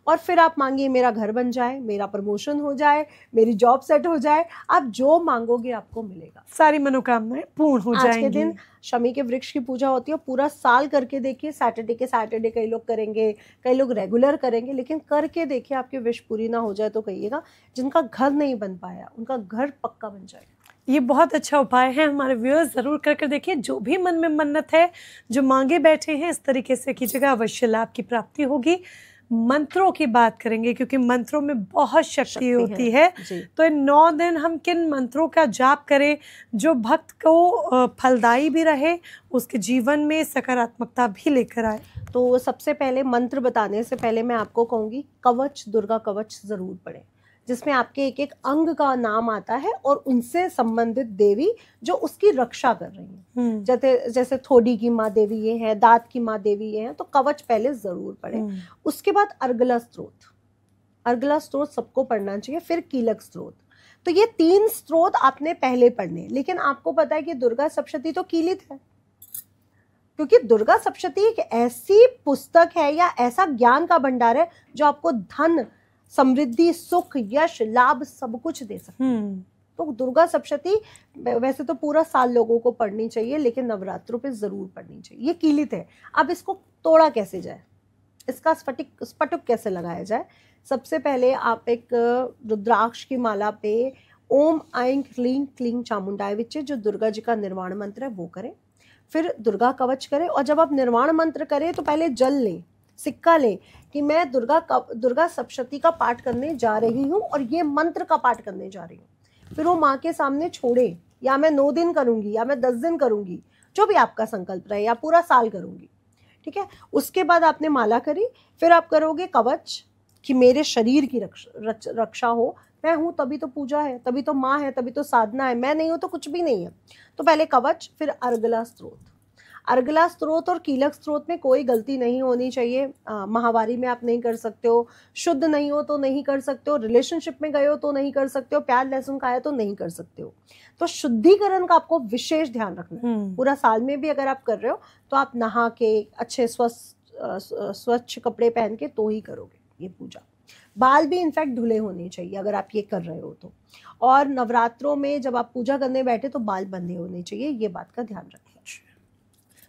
और फिर आप मांगिए मेरा घर बन जाए, मेरा प्रमोशन हो जाए, मेरी जॉब सेट हो जाए। आप जो मांगोगे आपको मिलेगा, सारी मनोकामनाएं पूर्ण हो जाएंगी। आज के दिन शमी के वृक्ष की पूजा होती है। पूरा साल करके देखिए, सैटरडे के सैटरडे कई लोग करेंगे, कई लोग रेगुलर करेंगे, लेकिन करके देखिए आपकी विश पूरी ना हो जाए तो कहिएगा। जिनका घर नहीं बन पाया उनका घर पक्का बन जाएगा। ये बहुत अच्छा उपाय है, हमारे व्यूअर्स जरूर कर देखिए। जो भी मन में मन्नत है, जो मांगे बैठे हैं, इस तरीके से कीजिएगा, अवश्य लाभ की प्राप्ति होगी। मंत्रों की बात करेंगे क्योंकि मंत्रों में बहुत शक्ति होती है। तो इन 9 दिन हम किन मंत्रों का जाप करें जो भक्त को फलदायी भी रहे, उसके जीवन में सकारात्मकता भी लेकर आए? तो सबसे पहले मंत्र बताने से पहले मैं आपको कहूँगी कवच, दुर्गा कवच जरूर पढ़ें, जिसमें आपके एक एक अंग का नाम आता है और उनसे संबंधित देवी जो उसकी रक्षा कर रही हैं। जैसे थोड़ी की माँ देवी ये है, दांत की माँ देवी ये है, तो कवच पहले जरूर पढ़ें। उसके बाद अर्गला स्तोत्र, अर्गला स्तोत्र सबको पढ़ना चाहिए। फिर कीलक स्तोत्र। तो ये 3 स्तोत्र आपने पहले पढ़ने। लेकिन आपको पता है कि दुर्गा सप्तशती तो कीलित है, क्योंकि दुर्गा सप्तशती एक ऐसी पुस्तक है या ऐसा ज्ञान का भंडार है जो आपको धन, समृद्धि, सुख, यश, लाभ सब कुछ दे सकती है। तो दुर्गा सप्तशती वैसे तो पूरा साल लोगों को पढ़नी चाहिए, लेकिन नवरात्रों पे जरूर पढ़नी चाहिए। ये कीलित है। अब इसको तोड़ा कैसे जाए, इसका स्फटिक कैसे लगाया जाए? सबसे पहले आप एक रुद्राक्ष की माला पे ओम ऐं क्लीं क्लीं चामुंडाय विचे, जो दुर्गा जी का निर्वाण मंत्र है, वो करें। फिर दुर्गा कवच करें। और जब आप निर्वाण मंत्र करें तो पहले जल लें, सिक्का लें कि मैं दुर्गा सप्तशती का पाठ करने जा रही हूँ और ये मंत्र का पाठ करने जा रही हूँ। फिर वो माँ के सामने छोड़े, या मैं 9 दिन करूँगी या मैं 10 दिन करूँगी, जो भी आपका संकल्प रहे, या पूरा साल करूँगी, ठीक है। उसके बाद आपने माला करी, फिर आप करोगे कवच कि मेरे शरीर की रक्षा हो। मैं हूँ तभी तो पूजा है, तभी तो माँ है, तभी तो साधना है। मैं नहीं हूँ तो कुछ भी नहीं है। तो पहले कवच, फिर अर्गला स्तोत्र। अर्गला स्तोत्र और कीलक स्तोत्र में कोई गलती नहीं होनी चाहिए। माहवारी में आप नहीं कर सकते हो, शुद्ध नहीं हो तो नहीं कर सकते हो, रिलेशनशिप में गए हो तो नहीं कर सकते हो, प्याज लहसुन खाया तो नहीं कर सकते हो। तो शुद्धिकरण का आपको विशेष ध्यान रखना है। पूरा साल में भी अगर आप कर रहे हो तो आप नहा के अच्छे स्वच्छ कपड़े पहन के तो ही करोगे ये पूजा। बाल भी इनफैक्ट धुले होने चाहिए अगर आप ये कर रहे हो तो। और नवरात्रों में जब आप पूजा करने बैठे तो बाल बंधे होने चाहिए, ये बात का ध्यान रखें।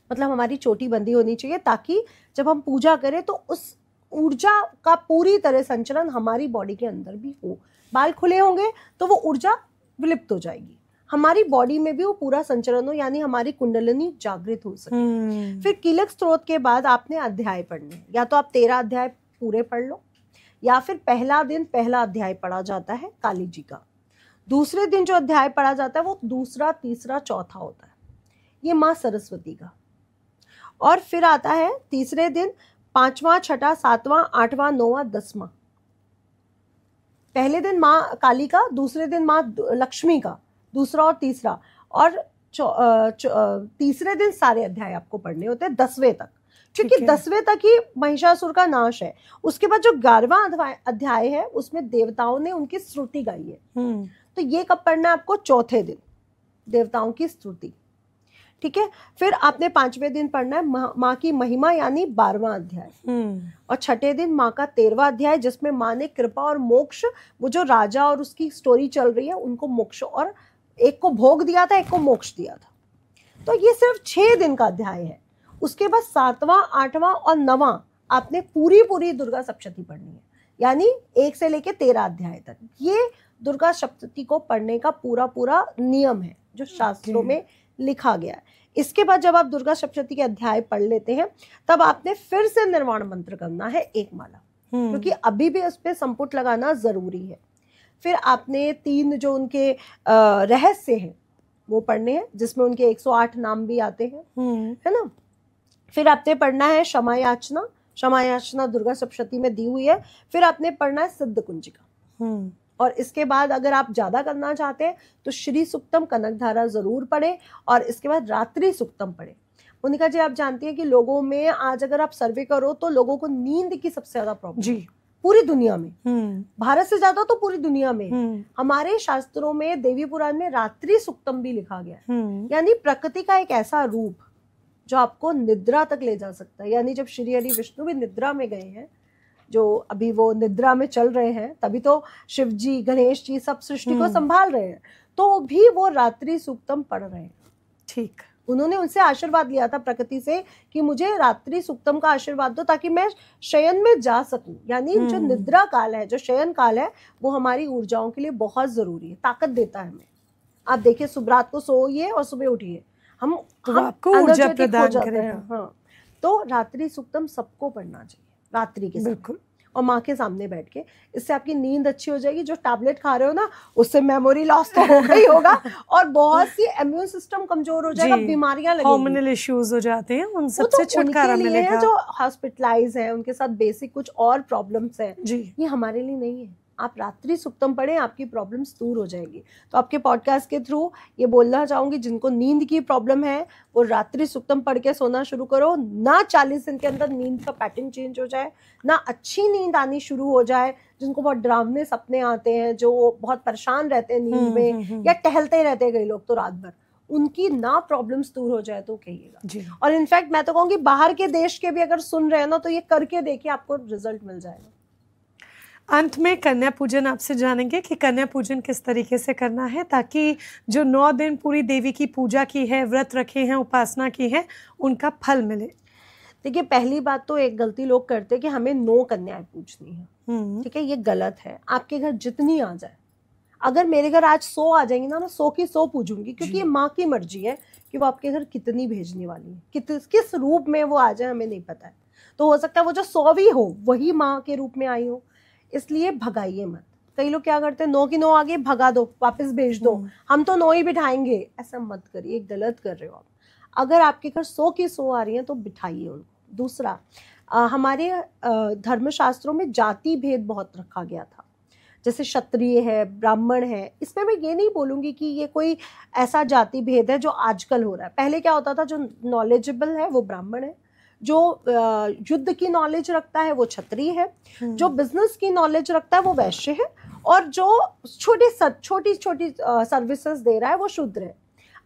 मतलब हमारी चोटी बंदी होनी चाहिए, ताकि जब हम पूजा करें तो उस ऊर्जा का पूरी तरह संचलन हमारी बॉडी के अंदर भी हो। बाल खुले होंगे तो वो ऊर्जा विलुप्त हो जाएगी, हमारी बॉडी में भी वो पूरा संचलन हो, यानी हमारी कुंडलिनी जागृत हो सके। फिर कीलक स्तोत्र के बाद आपने अध्याय पढ़ने, या तो आप 13 अध्याय पूरे पढ़ लो, या फिर पहला दिन पहला अध्याय पढ़ा जाता है काली जी का। दूसरे दिन जो अध्याय पढ़ा जाता है वो दूसरा, तीसरा, चौथा होता है, ये माँ सरस्वती का। और फिर आता है तीसरे दिन 5वां, 6वां, 7वां, 8वां, 9वां, 10वां। पहले दिन माँ काली का, दूसरे दिन माँ लक्ष्मी का, दूसरा और तीसरा। और तीसरे दिन सारे अध्याय आपको पढ़ने होते हैं 10वें तक, क्योंकि 10वें तक ही महिषासुर का नाश है। उसके बाद जो 11वां अध्याय है उसमें देवताओं ने उनकी स्तुति गाई है। तो ये कब पढ़ना है आपको? चौथे दिन देवताओं की स्तुति, ठीक है। फिर आपने 5वें दिन पढ़ना है माँ की महिमा, यानी 12वां अध्याय। और 6ठे दिन माँ का 13वां अध्याय, जिसमें माँ ने कृपा और मोक्ष, वो जो राजा और उसकी स्टोरी चल रही है उनको मोक्ष, और एक को भोग दिया था, एक को मोक्ष दिया था। तो ये सिर्फ 6 दिन का अध्याय है। उसके बाद 7वां, 8वां और 9वां आपने पूरी दुर्गा सप्तशती पढ़नी है, यानी 1 से लेके 13 अध्याय तक। ये दुर्गा सप्तशती को पढ़ने का पूरा नियम है जो शास्त्रों में लिखा गया है। इसके बाद जब आप दुर्गा सप्तशती के अध्याय पढ़ लेते हैं, तब आपने फिर से निर्वाण मंत्र करना है 1 माला, क्योंकि अभी भी उस पर संपुट लगाना जरूरी है। फिर आपने 3 जो उनके रहस्य हैं वो पढ़ने हैं, जिसमें उनके 108 नाम भी आते हैं, है ना। फिर आपने पढ़ना है क्षमा याचना दुर्गा सप्तशती में दी हुई है। फिर आपने पढ़ना है सिद्ध कुंजिका। और इसके बाद अगर आप ज्यादा करना चाहते हैं तो श्री सुक्तम, कनकधारा जरूर पढ़े, और इसके बाद रात्रि सुक्तम पढ़े। मोनिका जी, आप जानती हैं कि लोगों में आज अगर आप सर्वे करो तो लोगों को नींद की सबसे ज्यादा प्रॉब्लम जी पूरी दुनिया में, भारत से ज्यादा तो पूरी दुनिया में। हमारे शास्त्रों में, देवी पुराण में रात्रि सुक्तम भी लिखा गया है, यानी प्रकृति का एक ऐसा रूप जो आपको निद्रा तक ले जा सकता है। यानी जब श्री हरि विष्णु भी निद्रा में गए हैं, जो अभी वो निद्रा में चल रहे हैं, तभी तो शिव जी, गणेश जी सब सृष्टि को संभाल रहे हैं, तो भी वो रात्रि सुक्तम पढ़ रहे हैं। ठीक, उन्होंने उनसे आशीर्वाद लिया था प्रकृति से कि मुझे रात्रि सुक्तम का आशीर्वाद दो ताकि मैं शयन में जा सकूं। यानी जो निद्रा काल है, जो शयन काल है, वो हमारी ऊर्जाओं के लिए बहुत जरूरी है, ताकत देता है हमें। आप देखिए, सुबह रात को सोइए और सुबह उठिए, हम आपको ऊर्जा प्रदान करेगा। हाँ, तो रात्रि सुक्तम सबको पढ़ना चाहिए रात्रि के बिल्कुल, और माँ के सामने बैठ के। इससे आपकी नींद अच्छी हो जाएगी। जो टैबलेट खा रहे हो ना, उससे मेमोरी लॉस तो होगा ही होगा, और बहुत सी इम्यून सिस्टम कमजोर हो जाएगा, बीमारियां लगेंगी, हार्मोनल इश्यूज हो जाते हैं, उन सबसे छुटकारा मिलेगा। जो हॉस्पिटलाइज है, उनके साथ बेसिक कुछ और प्रॉब्लम्स है, ये हमारे लिए नहीं है। आप रात्रि सुक्तम पढ़ें, आपकी प्रॉब्लम्स दूर हो जाएगी। तो आपके पॉडकास्ट के थ्रू ये बोलना चाहूंगी, जिनको नींद की प्रॉब्लम है वो रात्रि सुक्तम पढ़ के सोना शुरू करो। ना 40 दिन के अंदर नींद का पैटर्न चेंज हो जाए, ना अच्छी नींद आनी शुरू हो जाए। जिनको बहुत डरावने सपने आते हैं, जो बहुत परेशान रहते हैं नींद में, या टहलते रहते हैं कई लोग तो रात भर, उनकी ना प्रॉब्लम्स दूर हो जाए तो कहिएगा। और इनफैक्ट मैं तो कहूँगी बाहर के देश के भी अगर सुन रहे हैं ना, तो ये करके देखिए, आपको रिजल्ट मिल जाएगा। अंत में कन्या पूजन आपसे जानेंगे कि कन्या पूजन किस तरीके से करना है, ताकि जो 9 दिन पूरी देवी की पूजा की है, व्रत रखे हैं, उपासना की है, उनका फल मिले। देखिए, पहली बात तो एक गलती लोग करते हैं कि हमें 9 कन्याएं पूजनी है। ठीक है, ये गलत है। आपके घर जितनी आ जाए, अगर मेरे घर आज 100 आ जाएंगी ना, मैं 100 की 100 पूजूंगी, क्योंकि ये माँ की मर्जी है कि वो आपके घर कितनी भेजने वाली है, किस रूप में वो आ जाए हमें नहीं पता है। तो हो सकता है वो जो 100वीं हो वही माँ के रूप में आई हो, इसलिए भगाइए मत। कई लोग क्या करते हैं, 9 की 9 आ गई, भगा दो, वापस भेज दो, हम तो 9 ही बिठाएंगे। ऐसा मत करिए, गलत कर रहे हो आप। अगर आपके घर 100 की 100 आ रही हैं तो बिठाइए उनको। दूसरा, हमारे धर्मशास्त्रों में जाति भेद बहुत रखा गया था, जैसे क्षत्रिय है, ब्राह्मण है। इसमें मैं ये नहीं बोलूंगी कि ये कोई ऐसा जाति भेद है जो आजकल हो रहा है। पहले क्या होता था, जो नॉलेजेबल है वो ब्राह्मण है, जो युद्ध की नॉलेज रखता है वो क्षत्रिय है, जो बिजनेस की नॉलेज रखता है वो वैश्य है, और जो छोटी छोटी सर्विसेज दे रहा है वो शूद्र है।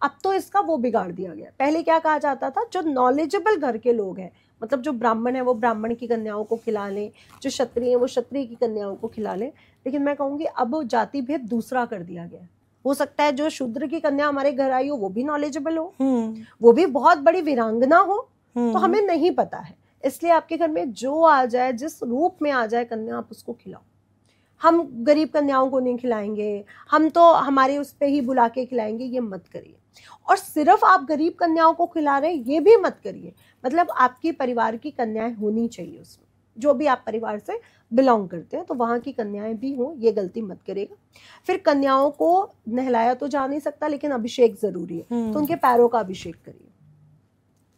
अब तो इसका वो बिगाड़ दिया गया। पहले क्या कहा जाता था, जो नॉलेजेबल घर के लोग हैं, मतलब जो ब्राह्मण है वो ब्राह्मण की कन्याओं को खिला लें, जो क्षत्रिय है वो क्षत्रिय की कन्याओं को खिला लें। लेकिन मैं कहूँगी अब जाति भेद दूसरा कर दिया गया। हो सकता है जो शूद्र की कन्या हमारे घर आई हो वो भी नॉलेजेबल हो, वो भी बहुत बड़ी वीरांगना हो, तो हमें नहीं पता है। इसलिए आपके घर में जो आ जाए, जिस रूप में आ जाए कन्या, आप उसको खिलाओ। हम गरीब कन्याओं को नहीं खिलाएंगे, हम तो हमारे उस पे ही बुला के खिलाएंगे, ये मत करिए। और सिर्फ आप गरीब कन्याओं को खिला रहे हैं ये भी मत करिए। मतलब आपकी परिवार की कन्याएं होनी चाहिए उसमें, जो भी आप परिवार से बिलोंग करते हैं तो वहाँ की कन्याएं भी हों, ये गलती मत करिएगा। फिर कन्याओं को नहलाया तो जा नहीं सकता, लेकिन अभिषेक जरूरी है, तो उनके पैरों का अभिषेक करिए।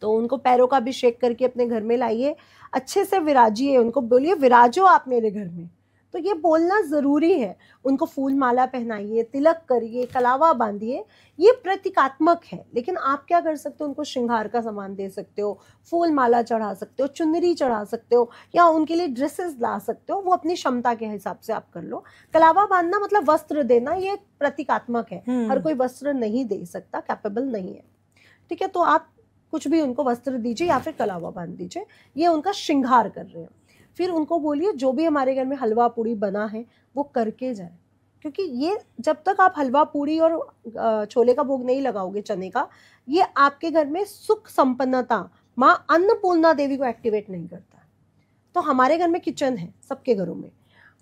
तो उनको पैरों का अभिषेक करके अपने घर में लाइए, अच्छे से विराजिए, उनको बोलिए विराजो आप मेरे घर में। तो ये बोलना जरूरी है। उनको फूल माला पहनाइए, तिलक करिए, कलावा बांधिए, ये प्रतीकात्मक है। लेकिन आप क्या कर सकते हो, उनको श्रृंगार का सामान दे सकते हो, फूल माला चढ़ा सकते हो, चुनरी चढ़ा सकते हो, या उनके लिए ड्रेसेस ला सकते हो। वो अपनी क्षमता के हिसाब से आप कर लो। कलावा बांधना मतलब वस्त्र देना, ये प्रतीकात्मक है। हर कोई वस्त्र नहीं दे सकता, कैपेबल नहीं है, ठीक है। तो आप कुछ भी उनको वस्त्र दीजिए या फिर कलावा बांध दीजिए, ये उनका श्रृंगार कर रहे हैं। फिर उनको बोलिए जो भी हमारे घर में हलवा पूड़ी बना है वो करके जाए, क्योंकि ये जब तक आप हलवा पूड़ी और छोले का भोग नहीं लगाओगे, चने का, ये आपके घर में सुख संपन्नता, माँ अन्नपूर्णा देवी को एक्टिवेट नहीं करता। तो हमारे घर में किचन है, सबके घरों में,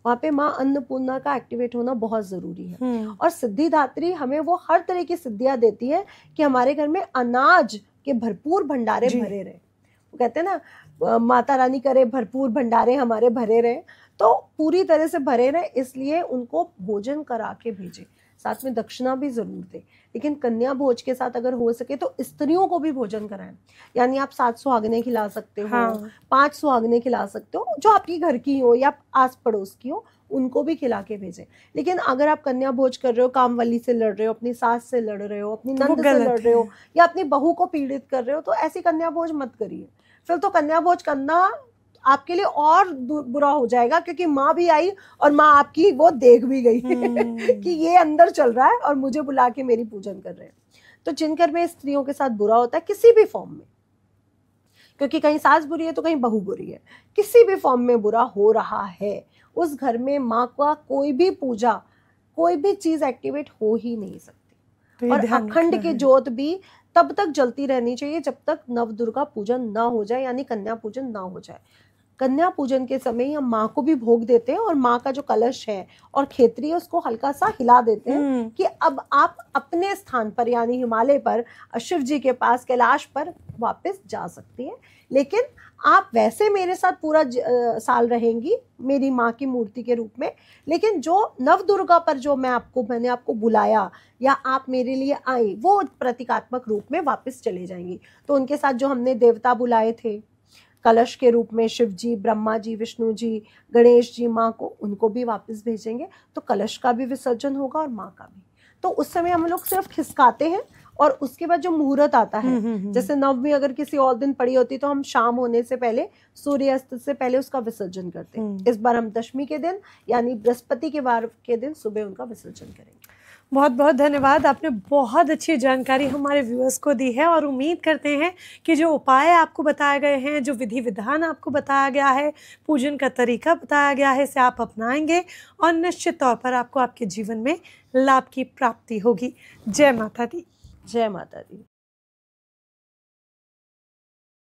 वहाँ पे माँ अन्नपूर्णा का एक्टिवेट होना बहुत जरूरी है। और सिद्धिदात्री हमें वो हर तरह की सिद्धियां देती है कि हमारे घर में अनाज के भरपूर भंडारे भरे रहे। वो कहते हैं ना, माता रानी करे भरपूर भंडारे हमारे भरे रहे, तो पूरी तरह से भरे रहे, इसलिए उनको भोजन करा के भेजे। साथ में दक्षिणा भी जरूर दे, लेकिन कन्या भोज के साथ अगर हो सके तो स्त्रियों को भी भोजन कराएं। यानी आप 7 सुहागने खिला सकते हो, 5 सुहागने खिला सकते हो, जो आपकी घर की हो या आस पड़ोस की हो, उनको भी खिला के भेजें। लेकिन अगर आप कन्या भोज कर रहे हो, कामवाली से लड़ रहे हो, अपनी सास से लड़ रहे हो, अपनी नंद से लड़ रहे हो, या अपनी बहू को पीड़ित कर रहे हो, तो ऐसी कन्या भोज मत करिए। फिर तो कन्या भोज करना आपके लिए और बुरा हो जाएगा, क्योंकि माँ भी आई और माँ आपकी वो देख भी गई कि ये अंदर चल रहा है और मुझे बुला के मेरी पूजन कर रहे हैं। तो जिन घर में स्त्रियों के साथ बुरा होता है किसी भी फॉर्म में, क्योंकि कहीं सास बुरी है तो कहीं बहू बुरी है, किसी भी फॉर्म में बुरा हो रहा है, उस घर में माँ का कोई भी पूजा, कोई भी चीज एक्टिवेट हो ही नहीं सकती। और अखंड की ज्योत भी तब तक जलती रहनी चाहिए जब तक नवदुर्गा पूजन ना हो जाए, यानी कन्या पूजन ना हो जाए। कन्या पूजन के समय हम माँ को भी भोग देते हैं और माँ का जो कलश है और खेतरी है उसको हल्का सा हिला देते हैं कि अब आप अपने स्थान पर, यानी हिमालय पर, शिव जी के पास, कैलाश पर वापस जा सकती है। लेकिन आप वैसे मेरे साथ पूरा साल रहेंगी मेरी माँ की मूर्ति के रूप में, लेकिन जो नवदुर्गा पर जो मैंने आपको बुलाया या आप मेरे लिए आई, वो प्रतीकात्मक रूप में वापस चले जाएंगी। तो उनके साथ जो हमने देवता बुलाए थे कलश के रूप में, शिव जी, ब्रह्मा जी, विष्णु जी, गणेश जी, माँ को, उनको भी वापस भेजेंगे। तो कलश का भी विसर्जन होगा और माँ का भी। तो उस समय हम लोग सिर्फ खिसकाते हैं, और उसके बाद जो मुहूर्त आता है, जैसे नवमी अगर किसी और दिन पड़ी होती तो हम शाम होने से पहले, सूर्यास्त से पहले उसका विसर्जन करते हैं। इस बार हम दशमी के दिन, यानी बृहस्पति के वार के दिन सुबह उनका विसर्जन करेंगे। बहुत बहुत धन्यवाद, आपने बहुत अच्छी जानकारी हमारे व्यूअर्स को दी है, और उम्मीद करते हैं कि जो उपाय आपको बताए गए हैं, जो विधि विधान आपको बताया गया है, पूजन का तरीका बताया गया है, इसे आप अपनाएंगे और निश्चित तौर पर आपको आपके जीवन में लाभ की प्राप्ति होगी। जय माता दी। जय माता दी।